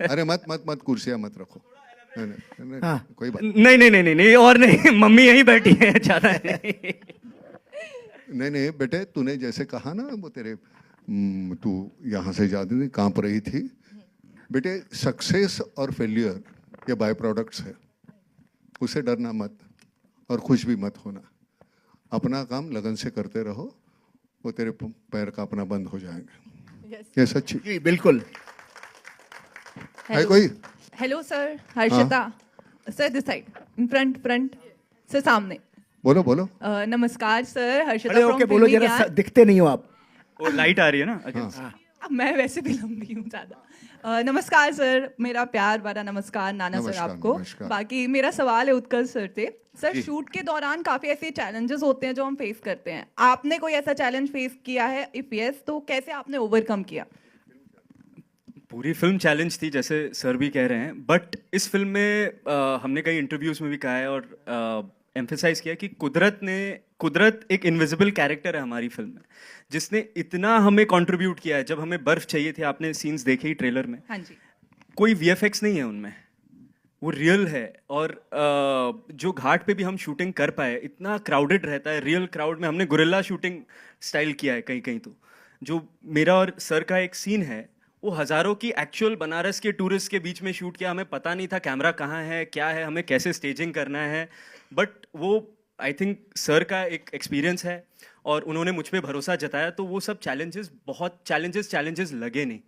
अरे मत कुर्सियाँ मत रखो। नहीं, हाँ। कोई बात नहीं और नहीं, मम्मी यहीं बैठी है, ज्यादा नहीं। नहीं बेटे, तूने जैसे कहा ना वो तेरे तू यहाँ से ज्यादा नहीं कांप रही थी। बेटे, सक्सेस और फेलियर ये बाय प्रोडक्ट्स है, उसे डरना मत और खुश भी मत होना। अपना काम लगन से करते रहो, वो तेरे पैर कांपना बंद हो जाएंगे। ये सच्ची जी बिल्कुल। है कोई? Hello sir, Harshita sir, this side, front sir, सामने। बोलो। नमस्कार सर, हर्षिता खड़े from होके बोलो फिल्मी जरा, ज्ञान। दिखते नहीं हो आप। वो लाइट आ रही है ना against। मैं वैसे भी लंबी हूँ ज्यादा। नमस्कार सर, मेरा प्यार भरा नमस्कार नाना सर नमस्कार, आपको। नमस्कार। बाकी मेरा सवाल है उत्कर्ष सर से। सर, शूट के दौरान काफी ऐसे चैलेंजेस होते हैं जो हम फेस करते हैं, आपने कोई ऐसा चैलेंज फेस किया है? इफ यस तो कैसे आपने ओवरकम किया? पूरी फिल्म चैलेंज थी जैसे सर भी कह रहे हैं, बट इस फिल्म में हमने कई इंटरव्यूज में भी कहा है और एम्फेसाइज किया कि कुदरत एक इनविजिबल कैरेक्टर है हमारी फिल्म में, जिसने इतना हमें कंट्रीब्यूट किया है। जब हमें बर्फ चाहिए थी, आपने सीन्स देखे ही ट्रेलर में, हाँ जी। कोई वीएफएक्स नहीं है उनमें, वो रियल है। और जो घाट पे भी हम शूटिंग कर पाए, इतना क्राउडेड रहता है, रियल क्राउड में हमने गुरिल्ला शूटिंग स्टाइल किया है कहीं कहीं। तो जो मेरा और सर का एक सीन है, वो हज़ारों की एक्चुअल बनारस के टूरिस्ट के बीच में शूट किया। हमें पता नहीं था कैमरा कहाँ है, क्या है, हमें कैसे स्टेजिंग करना है, बट वो आई थिंक सर का एक एक्सपीरियंस है और उन्होंने मुझ पे भरोसा जताया। तो वो सब चैलेंजेस लगे नहीं।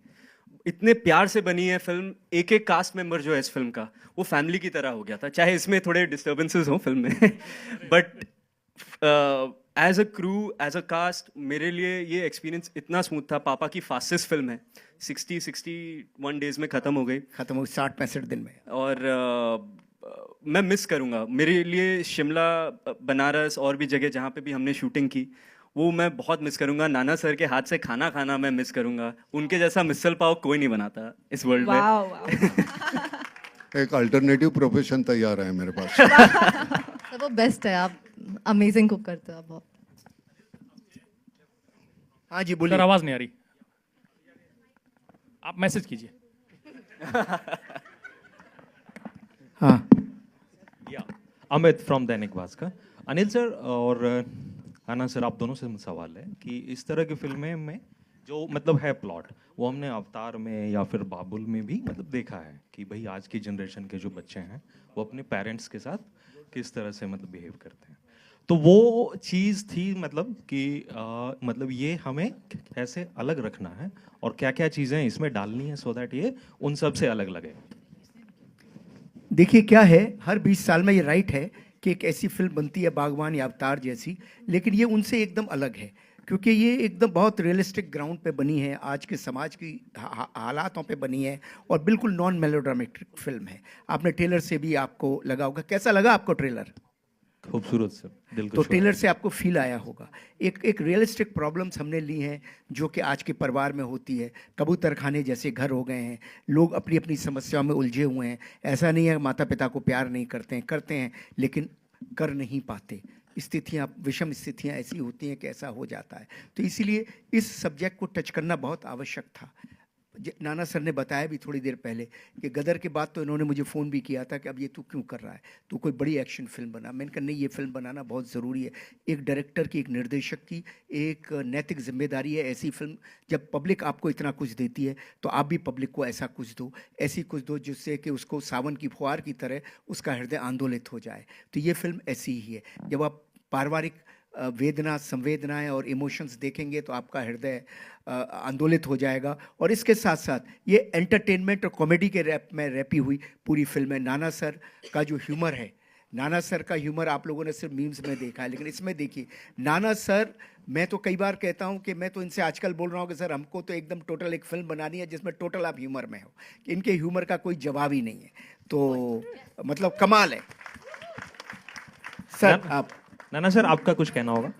इतने प्यार से बनी है फिल्म, एक एक कास्ट मेंबर जो है इस फिल्म का, वो फैमिली की तरह हो गया था। चाहे इसमें थोड़े डिस्टर्बेंसेस हों फिल्म में but as a crew, as a cast, मेरे लिए ये एक्सपीरियंस इतना स्मूथ था। पापा की फास्टेस्ट फिल्म है, 61 डेज में ख़त्म हो गई। खत्म हो 60-65 दिन में। और मैं मिस करूँगा। मेरे लिए शिमला, बनारस और भी जगह जहाँ पे भी हमने शूटिंग की, वो मैं बहुत मिस करूँगा। नाना सर के हाथ से खाना खाना मैं मिस करूँगा। उनके जैसा मिसल पाव कोई नहीं बनाता इस वर्ल्ड में। वाह वाह। एक अल्टरनेटिव प्रोफेशन तैयार है मेरे पास। तो वो बेस्ट है, आप अमेजिंग कुक करते हो आप बहुत। हाँ जी सर बोलिए। आवाज नहीं आ रही, आप मैसेज कीजिए। हाँ या अमित फ्रॉम दैनिक भास्कर। अनिल सर और नाना सर, आप दोनों से सवाल है कि इस तरह की फिल्में में जो मतलब है प्लॉट, वो हमने अवतार में या फिर बाबुल में भी मतलब देखा है कि भाई आज की जनरेशन के जो बच्चे हैं वो अपने पेरेंट्स के साथ किस तरह से मतलब बिहेव करते हैं। तो वो चीज़ थी मतलब कि मतलब ये हमें कैसे अलग रखना है और क्या क्या चीज़ें इसमें डालनी है सो दैट ये उन सब से अलग लगे। देखिए क्या है, हर 20 साल में ये राइट है कि एक ऐसी फिल्म बनती है बागवान या अवतार जैसी, लेकिन ये उनसे एकदम अलग है क्योंकि ये एकदम बहुत रियलिस्टिक ग्राउंड पे बनी है, आज के समाज की हालातों पे बनी है और बिल्कुल नॉन मेलोड्रामेटिक फिल्म है। आपने ट्रेलर से भी आपको लगा होगा, कैसा लगा आपको ट्रेलर? खूबसूरत सर, दिल को तो छुआ। ट्रेलर से आपको फील आया होगा। एक रियलिस्टिक प्रॉब्लम्स हमने ली हैं जो कि आज के परिवार में होती है। कबूतर खाने जैसे घर हो गए हैं, लोग अपनी अपनी समस्याओं में उलझे हुए हैं। ऐसा नहीं है माता पिता को प्यार नहीं करते हैं लेकिन कर नहीं पाते। स्थितियाँ, विषम स्थितियाँ ऐसी होती हैं कि ऐसा हो जाता है। तो इसीलिए इस सब्जेक्ट को टच करना बहुत आवश्यक था। नाना सर ने बताया भी थोड़ी देर पहले कि गदर के बाद तो इन्होंने मुझे फ़ोन भी किया था कि अब ये तू क्यों कर रहा है, तू कोई बड़ी एक्शन फिल्म बना। मैंने कहा नहीं, ये फिल्म बनाना बहुत ज़रूरी है। एक डायरेक्टर की, एक निर्देशक की एक नैतिक जिम्मेदारी है। ऐसी फिल्म जब पब्लिक आपको इतना कुछ देती है तो आप भी पब्लिक को ऐसा कुछ दो, ऐसी कुछ दो जिससे कि उसको सावन की फुहार की तरह उसका हृदय आंदोलित हो जाए। तो ये फिल्म ऐसी ही है। जब आप पारिवारिक वेदना, संवेदनाएं और इमोशंस देखेंगे तो आपका हृदय आंदोलित हो जाएगा। और इसके साथ साथ ये एंटरटेनमेंट और कॉमेडी के रैप में रैपी हुई पूरी फिल्म है। नाना सर का जो ह्यूमर है, नाना सर का ह्यूमर आप लोगों ने सिर्फ मीम्स में देखा है, लेकिन इसमें देखिए नाना सर, मैं तो कई बार कहता हूं कि मैं तो इनसे आजकल बोल रहा हूं कि सर हमको तो एकदम टोटल एक फिल्म बनानी है जिसमें टोटल आप ह्यूमर में हो। इनके ह्यूमर का कोई जवाब ही नहीं है। तो मतलब कमाल है सर। आप नाना सर, आपका कुछ कहना होगा?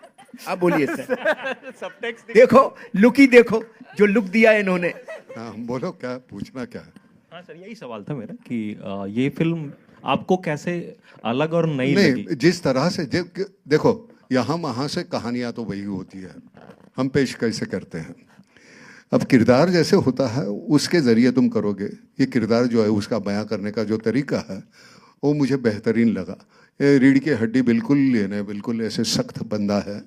आप बोलिए सर। देखो लुक ही देखो, जो लुक दिया है इन्होंने। हाँ बोलो, क्या पूछना क्या है? हाँ सर, यही सवाल था मेरा कि ये फिल्म आपको कैसे अलग और नई लगी? नहीं, जिस तरह से देखो, यहाँ वहाँ से कहानियाँ तो वही होती है, हम पेश कैसे करते हैं। अब किरदार जैसे होता है उसके ज़रिए तुम करोगे। ये किरदार जो है उसका बयां करने का जो तरीका है वो मुझे बेहतरीन लगा। ये रीढ़ की हड्डी बिल्कुल लेने, बिल्कुल ऐसे सख्त बंदा है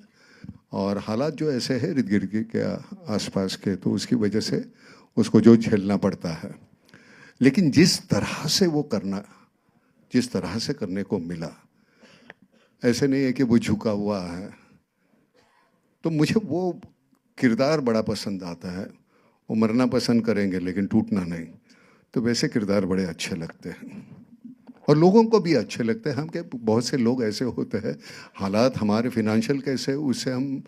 और हालात जो ऐसे है इर्द गिर्द के आसपास के, तो उसकी वजह से उसको जो झेलना पड़ता है। लेकिन जिस तरह से वो करना, जिस तरह से करने को मिला, ऐसे नहीं है कि वो झुका हुआ है। तो मुझे वो किरदार बड़ा पसंद आता है। वो मरना पसंद करेंगे लेकिन टूटना नहीं। तो वैसे किरदार बड़े अच्छे लगते हैं और लोगों को भी अच्छे लगते हैं। हम के बहुत से लोग ऐसे होते हैं, हालात हमारे फिनेंशियल कैसे, उससे हम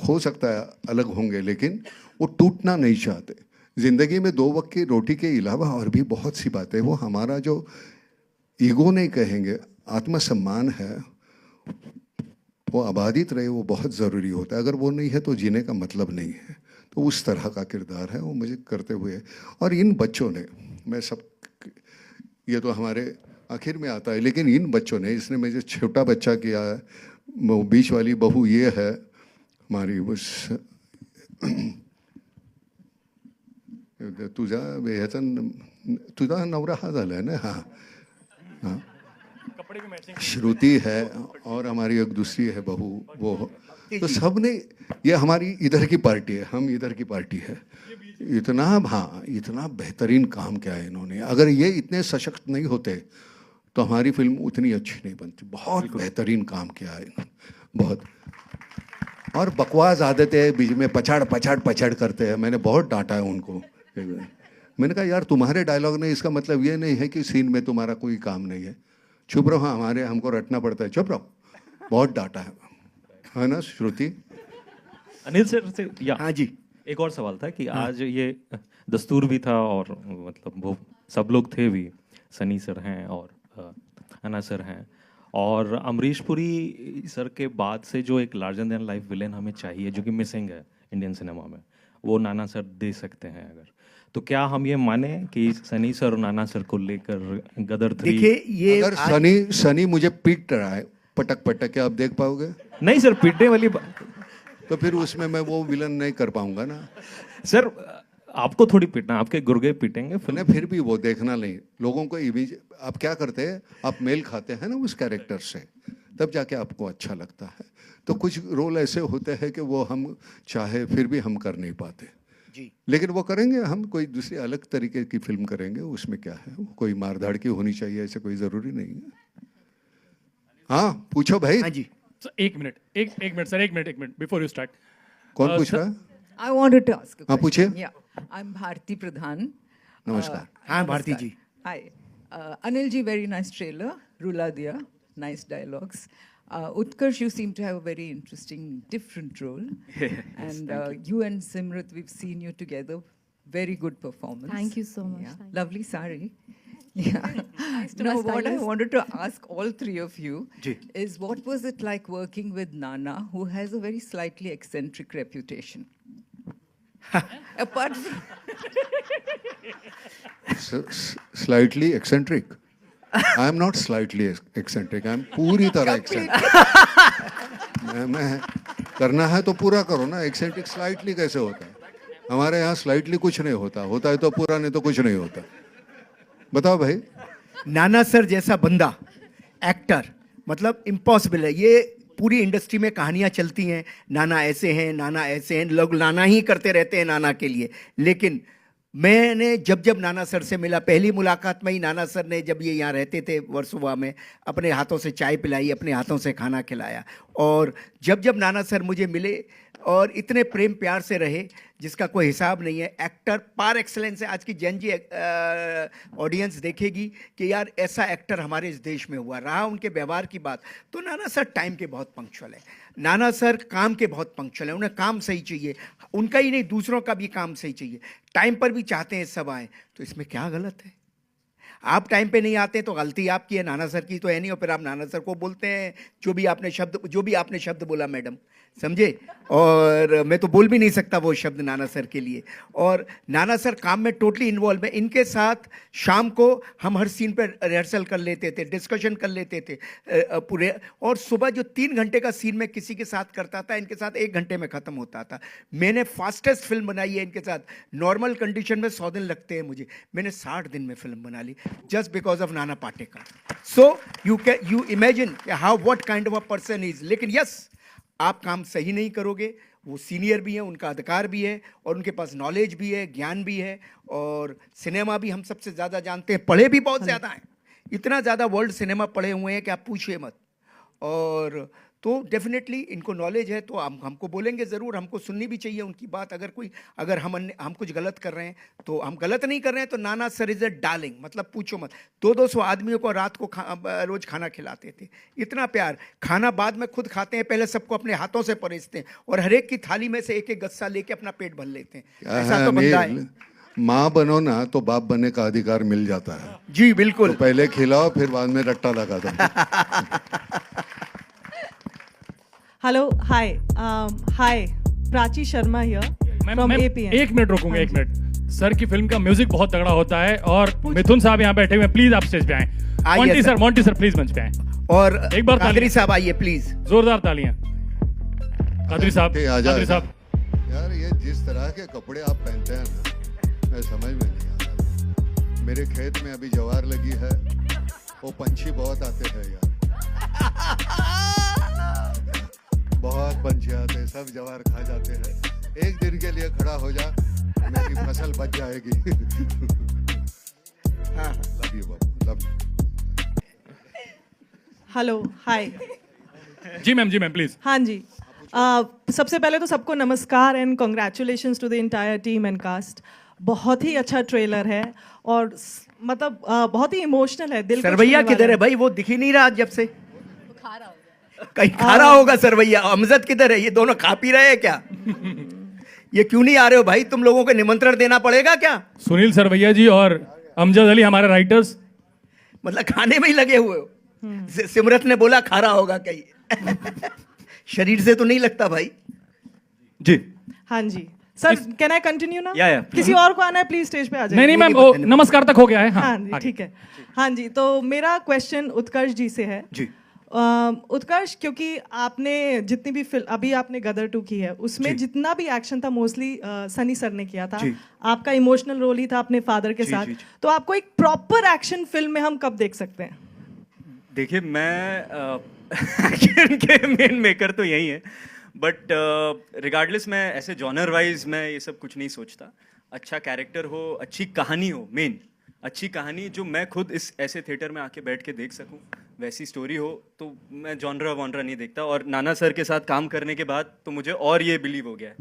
हो सकता है अलग होंगे, लेकिन वो टूटना नहीं चाहते। ज़िंदगी में 2 वक्त की रोटी के अलावा और भी बहुत सी बातें, वो हमारा जो ईगो नहीं कहेंगे, आत्मसम्मान है, वो आबादित रहे, वो बहुत ज़रूरी होता है। अगर वो नहीं है तो जीने का मतलब नहीं है। तो उस तरह का किरदार है वो मुझे करते हुए। और इन बच्चों ने, मैं सब, ये तो हमारे आखिर में आता है। लेकिन इन बच्चों ने, इसने में जो छोटा बच्चा किया है, वो बीच वाली बहू ये है हमारी उस तुझा ह्याचा तुझा नवरा हा झालाय ना, हाँ हाँ, श्रुति है और हमारी एक दूसरी है बहू, वो तो सब ने, ये हमारी इधर की पार्टी है, हम इधर की पार्टी है। इतना, हाँ, इतना बेहतरीन काम किया है इन्होंने। अगर ये इतने सशक्त नहीं होते तो हमारी फिल्म उतनी अच्छी नहीं बनती। बहुत बेहतरीन काम किया है इन्होंने, बहुत। और बकवास आदतें बीच में पछाड़ पछाड़ पछाड़ करते हैं, मैंने बहुत डांटा है उनको। मैंने कहा यार तुम्हारे डायलॉग ने, इसका मतलब ये नहीं है कि सीन में तुम्हारा कोई काम नहीं है, चुप रहो। हाँ, हमारे हमको रटना पड़ता है, चुप रहो। बहुत डांटा है ना श्रुति? अनिल सर से या हाँ जी, एक और सवाल था कि आज ये दस्तूर भी था और मतलब वो सब लोग थे भी, सनी सर हैं और अन्ना सर हैं, और अमरीश पुरी सर के बाद से जो एक लार्जर देन लाइफ विलेन हमें चाहिए, जो कि मिसिंग है इंडियन सिनेमा में, वो नाना सर दे सकते हैं। अगर तो क्या हम ये माने कि सनी सर और नाना सर को लेकर गदर 3? देखिए ये अगर सनी मुझे पीट रहा है पटक पटक के, आप देख पाओगे? नहीं सर, पीटने वाली तो फिर उसमें मैं वो विलन नहीं कर पाऊंगा ना सर। आपको थोड़ी पीटना, आपके गुर्गे पीटेंगे नहीं, फिर भी वो देखना नहीं। लोगों को इमेज, आप क्या करते हैं, आप मेल खाते हैं ना उस कैरेक्टर से, तब जाके आपको अच्छा लगता है। तो कुछ रोल ऐसे होते हैं कि वो हम चाहे फिर भी हम कर नहीं पाते जी, लेकिन वो करेंगे। हम कोई दूसरी अलग तरीके की फिल्म करेंगे, उसमें क्या है, कोई मारधाड़ की होनी चाहिए ऐसे कोई ज़रूरी नहीं है। हाँ पूछो भाई। हाँ जी, एक मिनट सर, एक मिनट बिफोर यू स्टार्ट। कौन पूछ रहा है? I wanted to ask a हाँ question. पूछिए। Yeah, I'm Bharti Pradhan. नमस्कार। हाँ भारती जी। Hi. Anil ji, very nice trailer. Rula diya, nice dialogues. Utkarsh, you seem to have a very interesting, different role. And you and Simrat, we've seen you together. Very good performance. Thank you so much. Yeah. Thank you. Lovely sari. Yeah. to Now, my what I stylist. wanted to ask all three of you जी। is what was it like working with Nana, who has a very slightly eccentric reputation? Apart from slightly eccentric? I am not slightly eccentric, I am पूरी तरह eccentric. मैं करना है तो पूरा करो ना, एक्सेंट्रिक स्लाइटली कैसे होता है? हमारे यहाँ स्लाइटली कुछ नहीं होता, होता है तो पूरा, नहीं तो कुछ नहीं होता। बताओ भाई। नाना सर जैसा बंदा, एक्टर, मतलब इम्पॉसिबल है। ये पूरी इंडस्ट्री में कहानियां चलती हैं, नाना ऐसे हैं, नाना ऐसे हैं, लोग नाना ही करते रहते हैं नाना के लिए। लेकिन मैंने जब नाना सर से मिला, पहली मुलाकात में ही नाना सर ने, जब ये यहाँ रहते थे वर्सोवा में, अपने हाथों से चाय पिलाई, अपने हाथों से खाना खिलाया। और जब नाना सर मुझे मिले और इतने प्रेम प्यार से रहे जिसका कोई हिसाब नहीं है। एक्टर पार एक्सलेंस है। आज की जनजी ऑडियंस देखेगी कि यार ऐसा एक्टर हमारे इस देश में हुआ। रहा उनके व्यवहार की बात, तो नाना सर टाइम के बहुत पंक्चुअल है, नाना सर काम के बहुत पंक्चुअल है। उन्हें काम सही चाहिए, उनका ही नहीं दूसरों का भी काम सही चाहिए। टाइम पर भी चाहते हैं सब आए, तो इसमें क्या गलत है? आप टाइम पे नहीं आते तो गलती आपकी है, नाना सर की तो है नहीं। और फिर आप नाना सर को बोलते हैं जो भी आपने शब्द बोला मैडम, समझे? और मैं तो बोल भी नहीं सकता वो शब्द नाना सर के लिए। और नाना सर काम में टोटली इन्वॉल्व है। इनके साथ शाम को हम हर सीन पर रिहर्सल कर लेते थे, डिस्कशन कर लेते थे पूरे। और सुबह जो 3 घंटे का सीन मैं किसी के साथ करता था, इनके साथ 1 घंटे में ख़त्म होता था। मैंने फास्टेस्ट फिल्म बनाई है इनके साथ। नॉर्मल कंडीशन में 100 दिन लगते हैं मुझे, मैंने 60 दिन में फिल्म बना ली, just because of Nana Patekar. So you imagine what kind of a person he is. लेकिन yes, आप काम सही नहीं करोगे, वो सीनियर भी है, उनका अधिकार भी है, और उनके पास नॉलेज भी है, ज्ञान भी है, और सिनेमा भी हम सबसे ज़्यादा जानते हैं, पढ़े भी बहुत ज़्यादा हैं। इतना ज़्यादा वर्ल्ड सिनेमा पढ़े हुए हैं कि आप पूछिए मत। और तो डेफिनेटली इनको नॉलेज है, तो हमको बोलेंगे ज़रूर, हमको सुननी भी चाहिए उनकी बात। अगर हम कुछ गलत कर रहे हैं तो हम गलत नहीं कर रहे हैं। तो नाना सर इज़ अ डार्लिंग, मतलब पूछो मत। 200 आदमियों को रात को रोज़ खाना खिलाते थे, इतना प्यार। खाना बाद में खुद खाते हैं, पहले सबको अपने हाथों से परोसते हैं, और हर एक की थाली में से एक एक गस्सा लेके अपना पेट भर लेते हैं। ऐसा तो बंदा है। माँ बनो ना तो बाप बनने का अधिकार मिल जाता है। जी बिल्कुल। तो पहले खिलाओ, फिर बाद में रट्टा लगा दो। Hello, hi, Prachi Sharma here from मैं APM. 1 मिनट रोकूंगा, 1 मिनट। सर की फिल्म का म्यूजिक बहुत तगड़ा होता है और मिथुन साहब यहाँ बैठे हुए हैं, प्लीज आप स्टेज पे आए। आइए सर। मोंटी सर प्लीज मंच पे आए। और एक बार कादरी तालियां। साहब आइए प्लीज। जोरदार तालियां। कादरी साहब, आजा, कादरी आजा। साहब, यार ये जिस तरह के कपड़े आप पहनते हैं ना, मैं समझ में नहीं आता। मेरे खेत में अभी ज्वार लगी है, वो पंछी बहुत आते हैं यार, बहुत पंछी आते हैं, सब ज्वार खा जाते हैं। एक दिन के लिए खड़ा हो जा, मेरी फसल बच जाएगी। हाँ लव यू बाबू, लव यू। Hello, hi. जी मैम प्लीज। हाँ जी, सबसे पहले तो सबको नमस्कार and congratulations to the entire team and cast. बहुत ही अच्छा ट्रेलर है और मतलब बहुत ही इमोशनल है, दिल को सरवैया छूने किधर वाला है भाई? वो दिख ही नहीं रहा जब से। कहीं खा रहा होगा सरवैया। अमजद किधर है? ये दोनों खा पी रहे हैं क्या? ये क्यों नहीं आ रहे हो भाई? तुम लोगों को निमंत्रण देना पड़ेगा क्या? सुनील सरवैया जी और अमजद अली हमारे राइटर्स। मतलब खाने में ही लगे हुए हो। सिमरत ने बोला खा रहा होगा कहीं। शरीर से तो नहीं लगता भाई। जी। हाँ जी सर, कैन आई कंटिन्यू ना? या किसी और को आना है प्लीज स्टेज पे आ जाए। नहीं मैम, वो नमस्कार तक हो गया है। हाँ जी, ठीक है। हाँ जी, तो मेरा क्वेश्चन उत्कर्ष जी से है। जी। उत्कर्ष, क्योंकि आपने जितनी भी फिल्म अभी आपने गदर 2 की है, उसमें जितना भी एक्शन था मोस्टली सनी सर ने किया था। आपका इमोशनल रोल ही था अपने फादर के साथ। तो आपको एक प्रॉपर एक्शन फिल्म में हम कब देख सकते हैं? देखिए, मैं एक्शन के मेन मेकर तो यही है, बट रिगार्डलेस मैं ऐसे जॉनर वाइज मैं ये सब कुछ नहीं सोचता। अच्छा कैरेक्टर हो, अच्छी कहानी हो, मेन अच्छी कहानी जो मैं खुद इस ऐसे थिएटर में आके बैठ के देख सकूं, वैसी स्टोरी हो, तो मैं जॉनरा वॉनरा नहीं देखता। और नाना सर के साथ काम करने के बाद तो मुझे और ये बिलीव हो गया है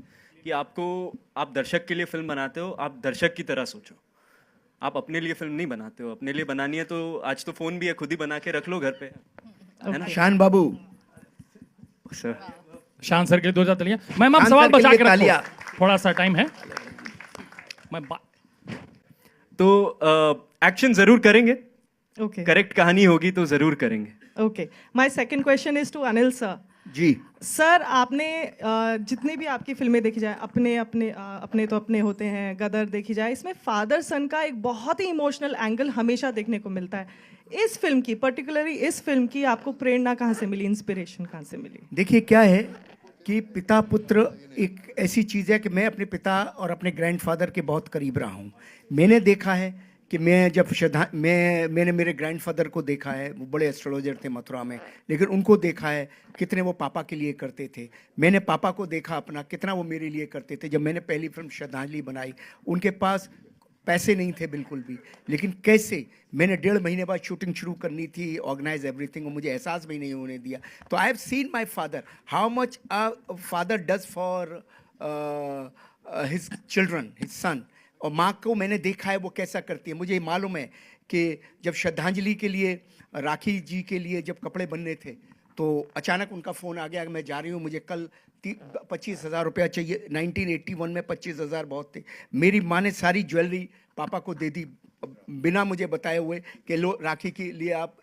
कि आप दर्शक के लिए फिल्म बनाते हो, आप दर्शक की तरह सोचो। आप अपने लिए फिल्म नहीं बनाते हो। अपने लिए बनानी है तो आज तो फोन भी है, खुद ही बना के रख लो घर पे, है ना? शान बाबू, सर शान सर के लिए 2000 तालियां। मैम आप शान सवाल सर के बचा लिए के तालियां। रखो, थोड़ा सा टाइम है। तो एक्शन जरूर करेंगे, ओके करेक्ट कहानी होगी तो जरूर करेंगे। Okay, my second question is to Anil sir. जी सर, आपने जितनी भी आपकी फिल्में देखी जाए, अपने तो अपने होते हैं, गदर देखी जाए, इसमें फादर सन का एक बहुत ही इमोशनल एंगल हमेशा देखने को मिलता है। इस फिल्म की, पर्टिकुलरली इस फिल्म की, आपको प्रेरणा कहाँ से मिली, इंस्पिरेशन कहाँ से मिली? देखिए क्या है कि पिता पुत्र एक ऐसी चीज़ है कि मैं अपने पिता और अपने ग्रैंडफादर के बहुत करीब रहा हूँ। मैंने देखा है कि मैं जब मैंने मेरे ग्रैंडफादर को देखा है, वो बड़े एस्ट्रोलॉजर थे मथुरा में, लेकिन उनको देखा है कितने वो पापा के लिए करते थे। मैंने पापा को देखा अपना, कितना वो मेरे लिए करते थे। जब मैंने पहली फिल्म श्रद्धांजलि बनाई, उनके पास पैसे नहीं थे बिल्कुल भी, लेकिन कैसे मैंने 1.5 महीने बाद शूटिंग शुरू करनी थी, ऑर्गेनाइज एवरीथिंग, और मुझे एहसास भी नहीं होने दिया। तो I have seen my father, how much father does for his children, his son. और माँ को मैंने देखा है वो कैसा करती है। मुझे मालूम है कि जब श्रद्धांजलि के लिए, राखी जी के लिए जब कपड़े बनने थे, तो अचानक उनका फ़ोन आ गया कि मैं जा रही हूँ, मुझे कल 25,000 रुपया चाहिए। 1981 में 25,000 बहुत थे। मेरी माँ ने सारी ज्वेलरी पापा को दे दी बिना मुझे बताए हुए कि लो राखी के लिए आप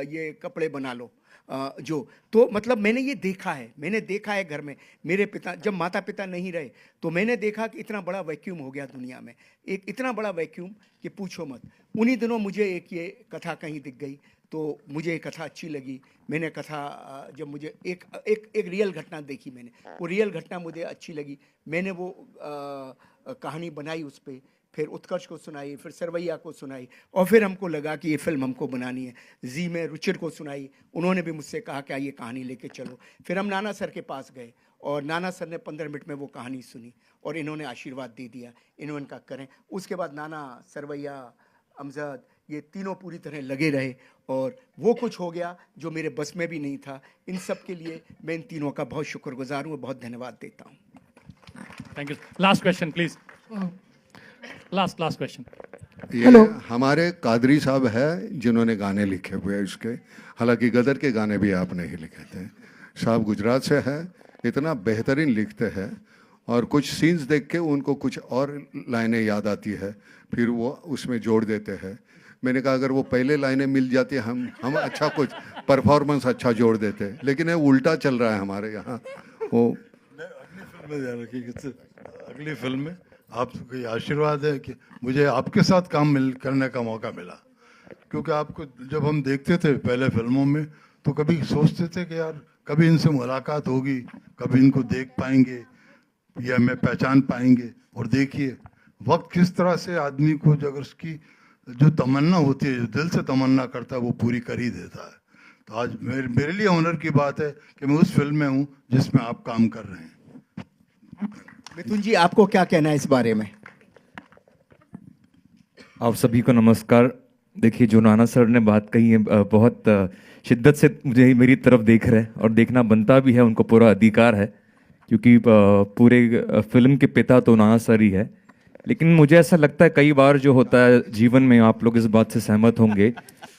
ये कपड़े बना लो। जो तो मतलब मैंने ये देखा है घर में। मेरे पिता जब माता पिता नहीं रहे तो मैंने देखा कि इतना बड़ा वैक्यूम हो गया दुनिया में, एक इतना बड़ा वैक्यूम कि पूछो मत। उन्हीं दिनों मुझे एक ये कथा कहीं दिख गई, तो मुझे ये कथा अच्छी लगी। मैंने कथा जब मुझे एक रियल घटना देखी, मैंने वो रियल घटना मुझे अच्छी लगी, मैंने वो कहानी बनाई उस पर, फिर उत्कर्ष को सुनाई, फिर सरवैया को सुनाई, और फिर हमको लगा कि ये फिल्म हमको बनानी है। जी में रुचिर को सुनाई, उन्होंने भी मुझसे कहा कि ये कहानी लेके चलो। फिर हम नाना सर के पास गए और नाना सर ने 15 मिनट में वो कहानी सुनी और इन्होंने आशीर्वाद दे दिया, इन्होंने कहा करें। उसके बाद नाना, सरवैया, अमजद, ये तीनों पूरी तरह लगे रहे और वो कुछ हो गया जो मेरे बस में भी नहीं था। इन सब के लिए मैं इन तीनों का बहुत शुक्रगुजार हूँ, बहुत धन्यवाद देता हूँ। Thank you. Last question please. Last question. ये हमारे कादरी साहब है जिन्होंने गाने लिखे हुए हैं इसके, हालांकि गदर के गाने भी आपने ही लिखे थे। साहब गुजरात से है, इतना बेहतरीन लिखते हैं और कुछ सीन्स देख के उनको कुछ और लाइनें याद आती है, फिर वो उसमें जोड़ देते हैं। मैंने कहा अगर वो पहले लाइनें मिल जाती हम अच्छा कुछ परफॉर्मेंस अच्छा जोड़ देते, लेकिन ये उल्टा चल रहा है हमारे यहाँ। वो अगली फिल्म में ध्यान रखिएगा, अगली फिल्म में आपका ये आशीर्वाद है कि मुझे आपके साथ काम करने का मौका मिला, क्योंकि आपको जब हम देखते थे पहले फिल्मों में तो कभी सोचते थे कि यार कभी इनसे मुलाकात होगी, कभी इनको देख पाएंगे या हमें पहचान पाएंगे। और देखिए वक्त किस तरह से आदमी को अगर उसकी जो तमन्ना होती है, जो दिल से तमन्ना करता है, वो पूरी कर ही देता है। तो आज मेरे लिए ऑनर की बात है कि मैं उस फिल्म में हूँ जिसमें आप काम कर रहे हैं। मिथुन जी, आपको क्या कहना है इस बारे में? आप सभी को नमस्कार। देखिए, जो नाना सर ने बात कही है, बहुत शिद्दत से मुझे मेरी तरफ देख रहे हैं और देखना बनता भी है, उनको पूरा अधिकार है, क्योंकि पूरे फिल्म के पिता तो नाना सर ही है। लेकिन मुझे ऐसा लगता है कई बार जो होता है जीवन में, आप लोग इस बात से सहमत होंगे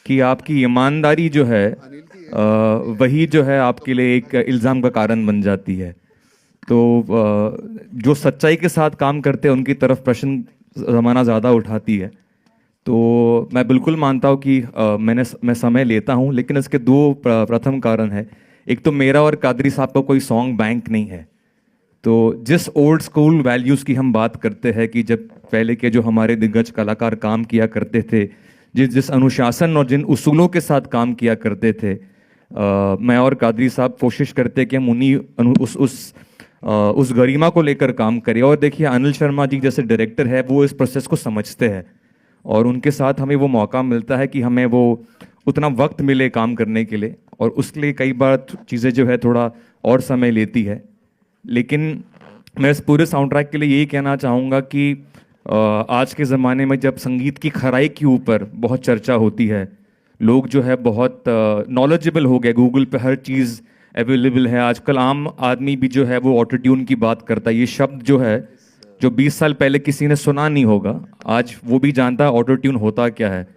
कि आपकी ईमानदारी जो है वही जो है आपके लिए एक इल्ज़ाम का कारण बन जाती है। तो जो सच्चाई के साथ काम करते हैं उनकी तरफ प्रश्न ज़माना ज़्यादा उठाती है। तो मैं बिल्कुल मानता हूँ कि मैं समय लेता हूँ, लेकिन इसके दो प्रथम कारण है। एक तो मेरा और कादरी साहब का कोई सॉन्ग बैंक नहीं है। तो जिस ओल्ड स्कूल वैल्यूज़ की हम बात करते हैं कि जब पहले के जो हमारे दिग्गज कलाकार काम किया करते थे, जिस अनुशासन और जिन उसूलों के साथ काम किया करते थे, मैं और कादरी साहब कोशिश करते कि हम उन्हीं उस गरिमा को लेकर काम करें। और देखिए, अनिल शर्मा जी जैसे डायरेक्टर है, वो इस प्रोसेस को समझते हैं और उनके साथ हमें वो मौका मिलता है कि हमें वो उतना वक्त मिले काम करने के लिए, और उसके लिए कई बार चीज़ें जो है थोड़ा और समय लेती है। लेकिन मैं इस पूरे साउंड ट्रैक के लिए यही कहना चाहूँगा कि आज के ज़माने में जब संगीत की खराई के ऊपर बहुत चर्चा होती है, लोग जो है बहुत नॉलेजेबल हो गए, गूगल पे हर चीज़ अवेलेबल है। आजकल आम आदमी भी जो है वो ऑटो ट्यून की बात करता है। ये शब्द जो है, जो 20 साल पहले किसी ने सुना नहीं होगा, आज वो भी जानता है ऑटो ट्यून होता क्या है।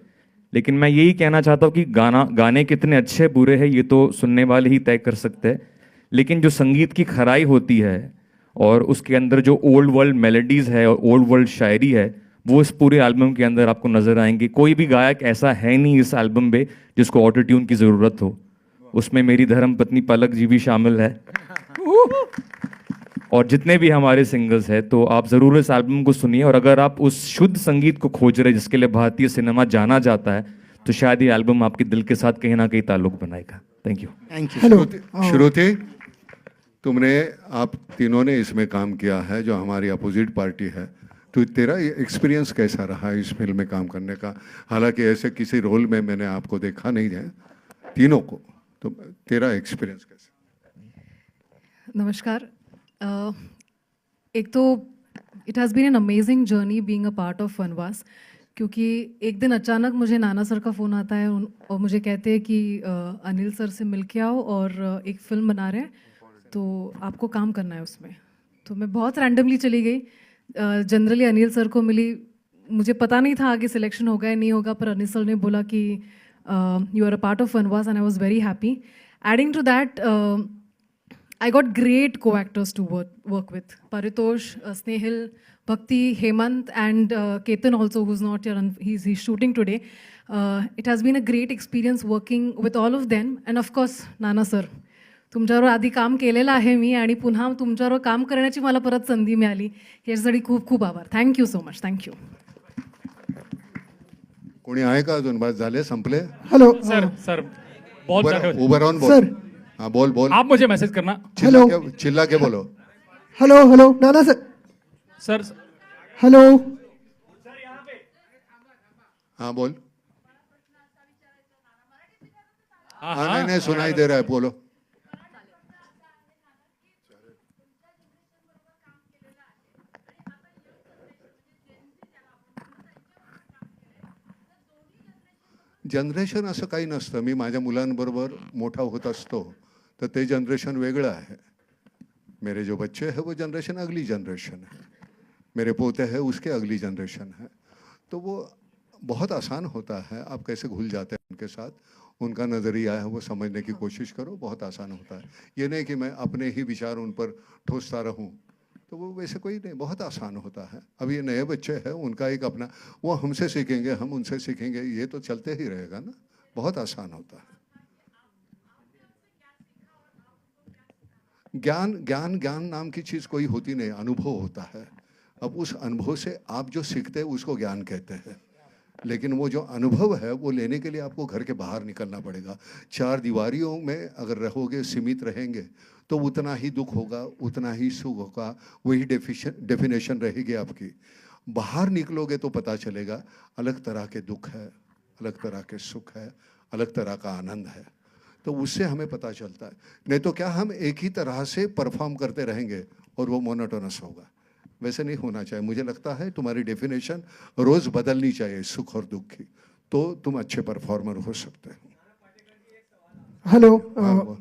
लेकिन मैं यही कहना चाहता हूँ कि गाने कितने अच्छे बुरे हैं ये तो सुनने वाले ही तय कर सकते हैं, लेकिन जो संगीत की खराई होती है और उसके अंदर जो ओल्ड वर्ल्ड मेलोडीज़ है और ओल्ड वर्ल्ड शायरी है, वो इस पूरे एल्बम के अंदर आपको नज़र आएंगे। कोई भी गायक ऐसा है नहीं इस एल्बम में जिसको ऑटो ट्यून की ज़रूरत हो। उसमें मेरी धर्मपत्नी पलक जी भी शामिल है और जितने भी हमारे सिंगर्स हैं। तो आप ज़रूर इस एल्बम को सुनिए, और अगर आप उस शुद्ध संगीत को खोज रहे जिसके लिए भारतीय सिनेमा जाना जाता है, तो शायद ये एल्बम आपके दिल के साथ कहीं ना कहीं ताल्लुक बनाएगा। Thank you. हेलो श्रुति, आप तीनों ने इसमें काम किया है जो हमारी अपोजिट पार्टी है, तो तेरा एक्सपीरियंस कैसा रहा इस फिल्म में काम करने का? हालांकि ऐसे किसी रोल में मैंने आपको देखा नहीं है तीनों को, तो तेरा एक्सपीरियंस कैसा? नमस्कार। एक तो it has been an amazing journey being a part of Vanvaas, क्योंकि एक दिन अचानक मुझे नाना सर का फ़ोन आता है और मुझे कहते हैं कि अनिल सर से मिल के आओ और एक फ़िल्म बना रहे हैं, तो आपको काम करना है उसमें। तो मैं बहुत रैंडमली चली गई, जनरली अनिल सर को मिली। मुझे पता नहीं था आगे सिलेक्शन होगा या नहीं होगा, पर अनिल सर ने बोला कि you are a part of Vanvaas, and I was very happy. Adding to that, I got great co-actors to work with. Paritosh, Snehil, Bhakti, Hemant, and Ketan also, who's not here, and he's shooting today. It has been a great experience working with all of them. And of course, Nana sir. तुमच्यावर आधी काम केलेलं आहे मी, आणि पुन्हा तुमच्यावर काम करण्याची मला परत संधी मिळाली, याच्यासाठी खूप खूप आभार. Thank you so much. थँक्यू. कोणी आहे का अजून? बस झाले, संपले? हेलो सर बहुत सारे उभं राहून बोल. सर, हाँ बोल बोल. आप मुझे मैसेज करना। चिल्ला के बोलो. हेलो हेलो नाना सर। Sir hello. हाँ बोल. हाँ हाँ नहीं सुनाई दे रहा है, बोलो. जनरेशन असं काही नसतं. मी माझ्या मुलांबरोबर मोठा होत असतो तर ते जनरेशन वेगळं है. मेरे जो बच्चे हैं वो जनरेशन अगली जनरेशन है, मेरे पोते हैं उसके अगली जनरेशन है. तो वो बहुत आसान होता है, आप कैसे घुल जाते हैं उनके साथ, उनका नज़रिया है वो समझने की कोशिश करो, बहुत आसान होता है. ये नहीं कि मैं अपने ही विचार उन पर ठोसता रहूं, तो वो वैसे कोई नहीं, बहुत आसान होता है. अब ये नए बच्चे हैं, उनका एक अपना, वो हमसे सीखेंगे, हम उनसे सीखेंगे, ये तो चलते ही रहेगा ना. बहुत आसान होता है. ज्ञान ज्ञान ज्ञान नाम की चीज़ कोई होती नहीं, अनुभव होता है. अब उस अनुभव से आप जो सीखते हैं उसको ज्ञान कहते हैं, लेकिन वो जो अनुभव है वो लेने के लिए आपको घर के बाहर निकलना पड़ेगा। चार दीवारियों में अगर रहोगे, सीमित रहेंगे, तो उतना ही दुख होगा, उतना ही सुख होगा, वही डेफिनेशन रहेगी आपकी। बाहर निकलोगे तो पता चलेगा अलग तरह के दुख है, अलग तरह के सुख है, अलग तरह का आनंद है। तो उससे हमें पता चलता है। नहीं तो क्या हम एक ही तरह से परफॉर्म करते रहेंगे और वो मोनोटोनस होगा। वैसे नहीं होना चाहिए। मुझे लगता है तुम्हारी डेफिनेशन रोज़ बदलनी चाहिए सुख और दुख की, तो तुम अच्छे परफॉर्मर हो सकते हो। हेलो,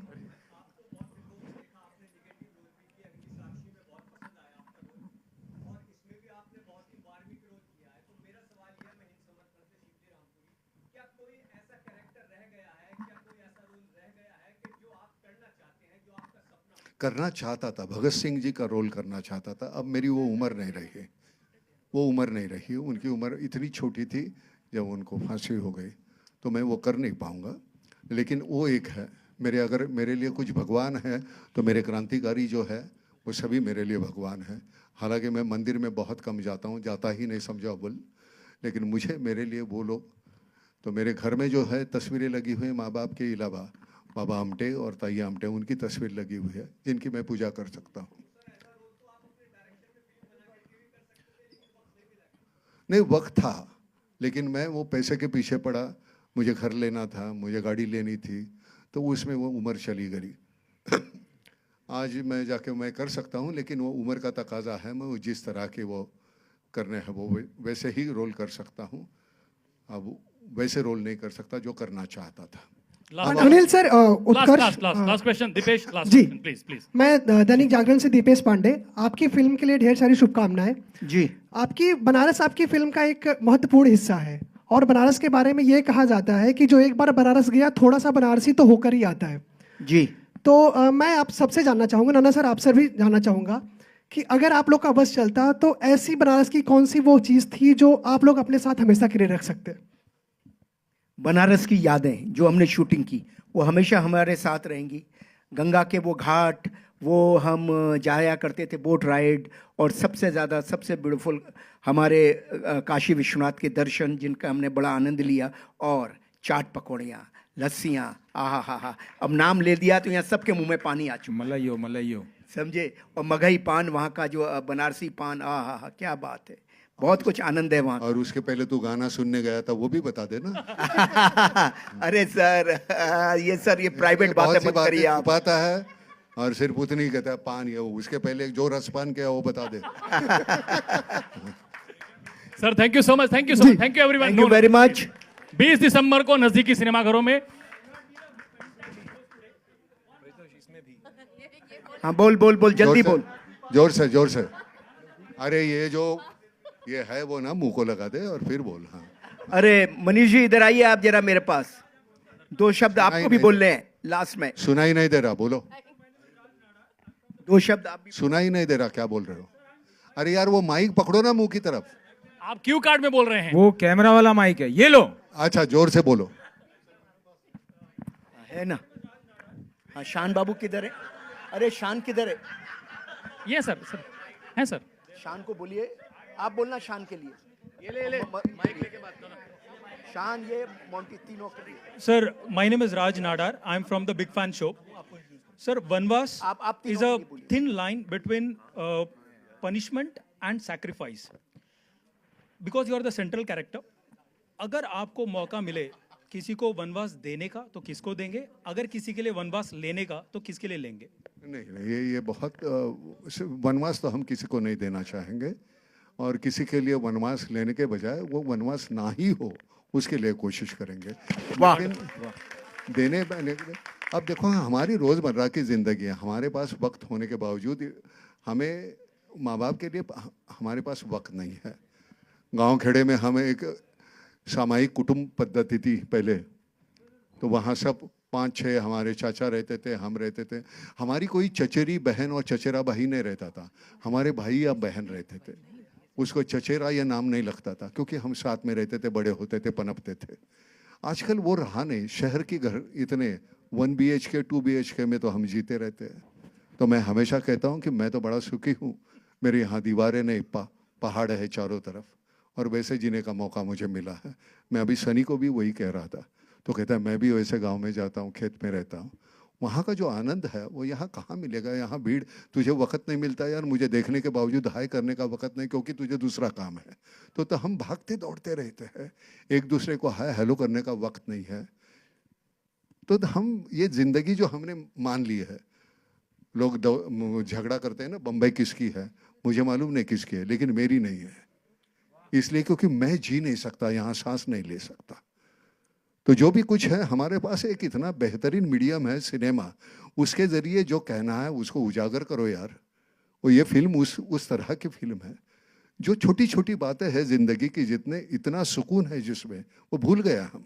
करना चाहता था, भगत सिंह जी का रोल करना चाहता था। अब मेरी वो उम्र नहीं रही, वो उम्र नहीं रही। उनकी उम्र इतनी छोटी थी जब उनको फांसी हो गई, तो मैं वो कर नहीं पाऊँगा। लेकिन वो एक है मेरे, अगर मेरे लिए कुछ भगवान है तो मेरे क्रांतिकारी जो है वो सभी मेरे लिए भगवान है। हालांकि मैं मंदिर में बहुत कम जाता हूँ, जाता ही नहीं समझो बोल, लेकिन मुझे मेरे लिए वो लोग, तो मेरे घर में जो है तस्वीरें लगी हुई हैं माँ बाप के अलावा, बाबा आमटे और ताई आमटे, उनकी तस्वीर लगी हुई है जिनकी मैं पूजा कर सकता हूँ। नहीं, वक्त था, लेकिन मैं वो पैसे के पीछे पड़ा। मुझे घर लेना था, मुझे गाड़ी लेनी थी, तो उसमें वो उम्र चली गई। आज मैं जाके मैं कर सकता हूँ, लेकिन वो उम्र का तकाजा है। मैं वो जिस तरह के वो करने हैं वो वैसे ही रोल कर सकता हूँ। अब वैसे रोल नहीं कर सकता जो करना चाहता था। Anil sir, Utkarsh, last question Deepesh, last जी, क्वेश्चन प्लीज। मैं दैनिक जागरण से दीपेश पांडे। आपकी फिल्म के लिए ढेर सारी शुभकामनाएं। जी। आपकी बनारस आपकी फिल्म का एक महत्वपूर्ण हिस्सा है, और बनारस के बारे में ये कहा जाता है कि जो एक बार बनारस गया थोड़ा सा बनारसी तो होकर ही आता है। जी। तो मैं आप सबसे जानना चाहूँगा, नाना सर आपसे भी जानना चाहूँगा कि अगर आप लोग का बस चलता तो ऐसी बनारस की कौन सी वो चीज़ थी जो आप लोग अपने साथ हमेशा के लिए रख सकते? बनारस की यादें जो हमने शूटिंग की वो हमेशा हमारे साथ रहेंगी। गंगा के वो घाट, वो हम जाया करते थे बोट राइड, और सबसे ज़्यादा सबसे ब्यूटीफुल हमारे काशी विश्वनाथ के दर्शन जिनका हमने बड़ा आनंद लिया, और चाट पकौड़ियाँ, लस्सियाँ, आहा हा हा, अब नाम ले दिया तो यहाँ सबके मुंह में पानी आ चुका। मलाइयो मलाइयो, समझे। और मगही पान, वहाँ का जो बनारसी पान, आहा हा, क्या बात है, बहुत कुछ आनंद है वहाँ। और उसके पहले तू गाना सुनने गया था, वो भी बता देना। अरे सर, ये प्राइवेट बात है, मत करिए आप। छुपाता है और सिर्फ उतनी ही कहता है पान, ये उसके पहले जो रसपान किया वो बता दे। Sir thank you so much, thank you so much, thank you everyone, thank you very much. 20 दिसंबर को नजदीकी सिनेमाघरों में। हाँ बोल बोल बोल, जल्दी बोल, जोर से जोर से। अरे ये है वो ना, मुंह को लगा दे और फिर बोल। हाँ, अरे मनीष जी इधर आइए आप जरा, मेरे पास 2 शब्द आपको भी बोलने हैं लास्ट में। सुनाई नहीं दे रहा, बोलो 2 शब्द आप भी। सुनाई नहीं दे रहा, क्या बोल रहे हो? अरे यार वो माइक पकड़ो ना मुंह की तरफ। आप क्यू कार्ड में बोल रहे हैं। वो कैमरा वाला माइक है, ये लो। अच्छा, जोर से बोलो। है ना। हाँ, शान बाबू किधर है? अरे शान किधर है? ये सर है सर। शान को बोलिए, आप बोलना शान के लिए। ये ले माइक लेके बात करना। शान, ये मोंटी, तीनों के लिए। Sir, my name is Raj Nadar. I'm from the Big Fan Show. Sir, Vanvas is a thin line between punishment and sacrifice. Because you are the central character. अगर आपको मौका मिले किसी को वनवास देने का तो किसको देंगे? अगर किसी के लिए वनवास लेने का तो किसके लिए लेंगे? नहीं, ये बहुत वनवास तो हम किसी को नहीं देना चाहेंगे, और किसी के लिए वनवास लेने के बजाय वो वनवास ना ही हो उसके लिए कोशिश करेंगे। देने अब देखो, हमारी रोज़मर्रा की ज़िंदगी है, हमारे पास वक्त होने के बावजूद हमें माँ बाप के लिए हमारे पास वक्त नहीं है। गांव खेड़े में हमें एक सामायिक कुटुंब पद्धति थी पहले, तो वहाँ सब 5-6 हमारे चाचा रहते थे, हम रहते थे। हमारी कोई चचेरी बहन और चचेरा भाई नहीं रहता था, हमारे भाई या बहन रहते थे। उसको चचेरा या नाम नहीं लगता था, क्योंकि हम साथ में रहते थे, बड़े होते थे, पनपते थे। आजकल वो रहा नहीं। शहर के घर इतने 1 BHK 2 BHK में तो हम जीते रहते हैं। तो मैं हमेशा कहता हूँ कि मैं तो बड़ा सुखी हूँ, मेरे यहाँ दीवारें नहीं, पहाड़ है चारों तरफ, और वैसे जीने का मौका मुझे मिला है। मैं अभी सनी को भी वही कह रहा था, तो कहता है मैं भी वैसे गांव में जाता हूँ, खेत में रहता हूँ, वहाँ का जो आनंद है वो यहाँ कहाँ मिलेगा। यहाँ भीड़, तुझे वक्त नहीं मिलता यार, मुझे देखने के बावजूद हाय करने का वक्त नहीं, क्योंकि तुझे दूसरा काम है। तो हम भागते दौड़ते रहते हैं, एक दूसरे को हाय हेलो करने का वक्त नहीं है। तो हम ये जिंदगी जो हमने मान ली है, लोग झगड़ा करते हैं ना, बम्बई किसकी है, मुझे मालूम नहीं किसकी है, लेकिन मेरी नहीं है। इसलिए क्योंकि मैं जी नहीं सकता यहाँ, सांस नहीं ले सकता। तो जो भी कुछ है हमारे पास एक इतना बेहतरीन मीडियम है सिनेमा, उसके ज़रिए जो कहना है उसको उजागर करो यार। और ये फिल्म उस तरह की फिल्म है जो छोटी छोटी बातें हैं ज़िंदगी की, जितने इतना सुकून है जिसमें, वो भूल गया हम।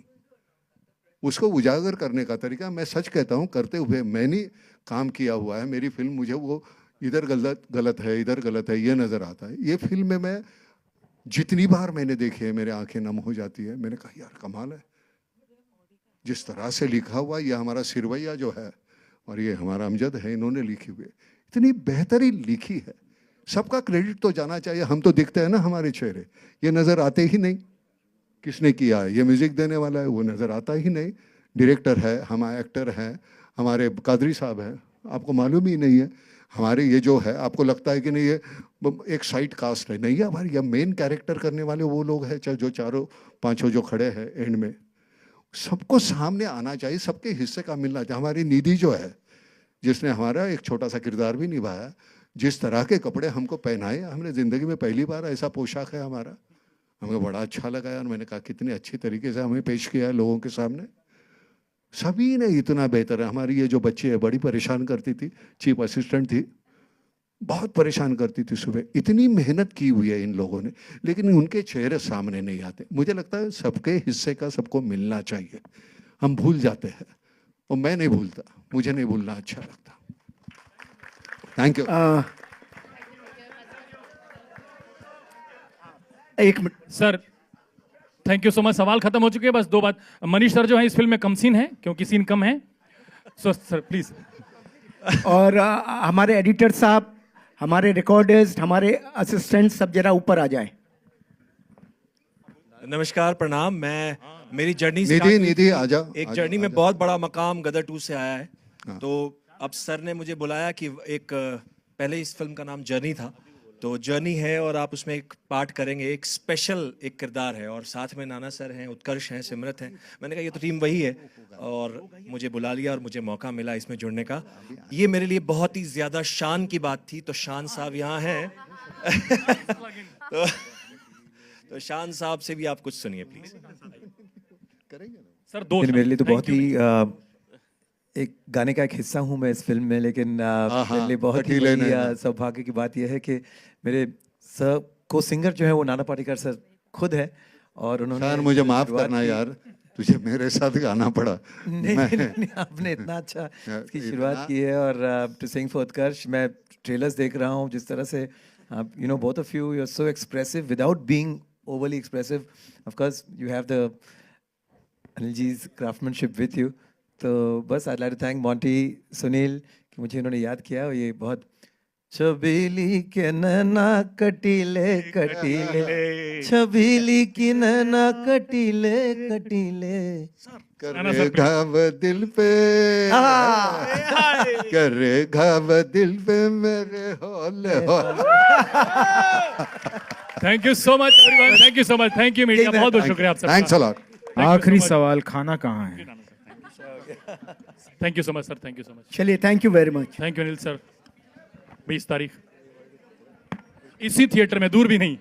उसको उजागर करने का तरीका, मैं सच कहता हूँ, करते हुए मैंने काम किया हुआ है। मेरी फिल्म मुझे वो इधर गलत है, इधर गलत है, ये नज़र आता है। ये फिल्म में मैं जितनी बार मैंने देखी है मेरे आंखें नम हो जाती है। मैंने कहा यार कमाल है, जिस तरह से लिखा हुआ, ये हमारा सिरवैया जो है और ये हमारा अमजद है, इन्होंने लिखी हुई इतनी बेहतरीन लिखी है। सबका क्रेडिट तो जाना चाहिए। हम तो दिखते हैं ना हमारे चेहरे, ये नज़र आते ही नहीं किसने किया है, ये म्यूज़िक देने वाला है, वो नज़र आता ही नहीं। डायरेक्टर है, हमारे एक्टर हैं, हमारे कादरी साहब हैं, आपको मालूम ही नहीं है। हमारे ये जो है, आपको लगता है कि नहीं ये एक साइड कास्ट है, नहीं है हमारी। ये मेन कैरेक्टर करने वाले वो लोग हैं, चाहे जो चारों पांचों जो खड़े हैं एंड में, सबको सामने आना चाहिए, सबके हिस्से का मिलना चाहिए। हमारी निधि जो है, जिसने हमारा एक छोटा सा किरदार भी निभाया, जिस तरह के कपड़े हमको पहनाए, हमने ज़िंदगी में पहली बार ऐसा पोशाक है हमारा, हमें बड़ा अच्छा लगा यार। मैंने कहा कितने अच्छी तरीके से हमें पेश किया है लोगों के सामने। सभी ने इतना बेहतर है। हमारी ये जो बच्ची है बड़ी परेशान करती थी, चीफ असिस्टेंट थी, बहुत परेशान करती थी सुबह। इतनी मेहनत की हुई है इन लोगों ने, लेकिन उनके चेहरे सामने नहीं आते। मुझे लगता है सबके हिस्से का सबको मिलना चाहिए। हम भूल जाते हैं, और मैं नहीं भूलता, मुझे नहीं भूलना अच्छा लगता। Thank you. एक minute sir, thank you so much. सवाल खत्म हो चुके हैं, बस दो बात। मनीष सर जो है इस फिल्म में कम सीन है, क्योंकि सीन कम है। So sir please. और हमारे एडिटर साहब, हमारे रिकॉर्डर्स, हमारे असिस्टेंट सब जरा ऊपर आ जाए। नमस्कार, प्रणाम। मैं मेरी जर्नी निधि आजा। एक जर्नी में बहुत बड़ा मकाम गदर 2 से आया है। तो अब सर ने मुझे बुलाया कि एक, पहले इस फिल्म का नाम जर्नी था, तो जर्नी है और आप उसमें एक पार्ट करेंगे, एक स्पेशल एक किरदार है, और साथ में नाना सर हैं, उत्कर्ष हैं, सिमरत हैं। मैंने कहा ये तो टीम वही है, और मुझे बुला लिया और मुझे मौका मिला इसमें जुड़ने का। ये मेरे लिए बहुत ही ज़्यादा शान की बात थी। तो शान साहब यहाँ हैं तो शान साहब से भी आप कुछ सुनिए प्लीज। सर दो मेरे लिए तो बहुत ही एक गाने का एक हिस्सा हूँ मैं इस फिल्म में, लेकिन मेरे लिए बहुत ही सौभाग्य की बात यह है कि मेरे को सिंगर जो है वो नाना पाटेकर सर खुद है, और उन्होंने यार मुझे माफ करना यार, तुझे मेरे साथ गाना पड़ा। नहीं, आपने इतना अच्छा इसकी शुरुआत की है। और टू सिंग फॉर उत्कर्ष, मैं ट्रेलर्स देख रहा हूँ, जिस तरह से you know both of you are so expressive without being overly expressive. Of course you have the Anil ji's craftsmanship with you. तो बस I like to thank Monty, Sunil कि मुझे इन्होंने याद किया। और ये बहुत छबीली के नैना कटीले कटीले, छबीली की नैना कटीले कटीले, करे घाव दिल पे, करे घाव दिल पे मेरे हौले हौले। Thank you so much everyone, thank you so much, thank you media, बहुत बहुत शुक्रिया आप सबका। Thanks a lot. आखिरी सवाल, खाना कहाँ है? Thank you so much sir, thank you so much. चलिए, thank you very much. Thank you Anil sir. 20 तारीख इसी थिएटर में, दूर भी नहीं।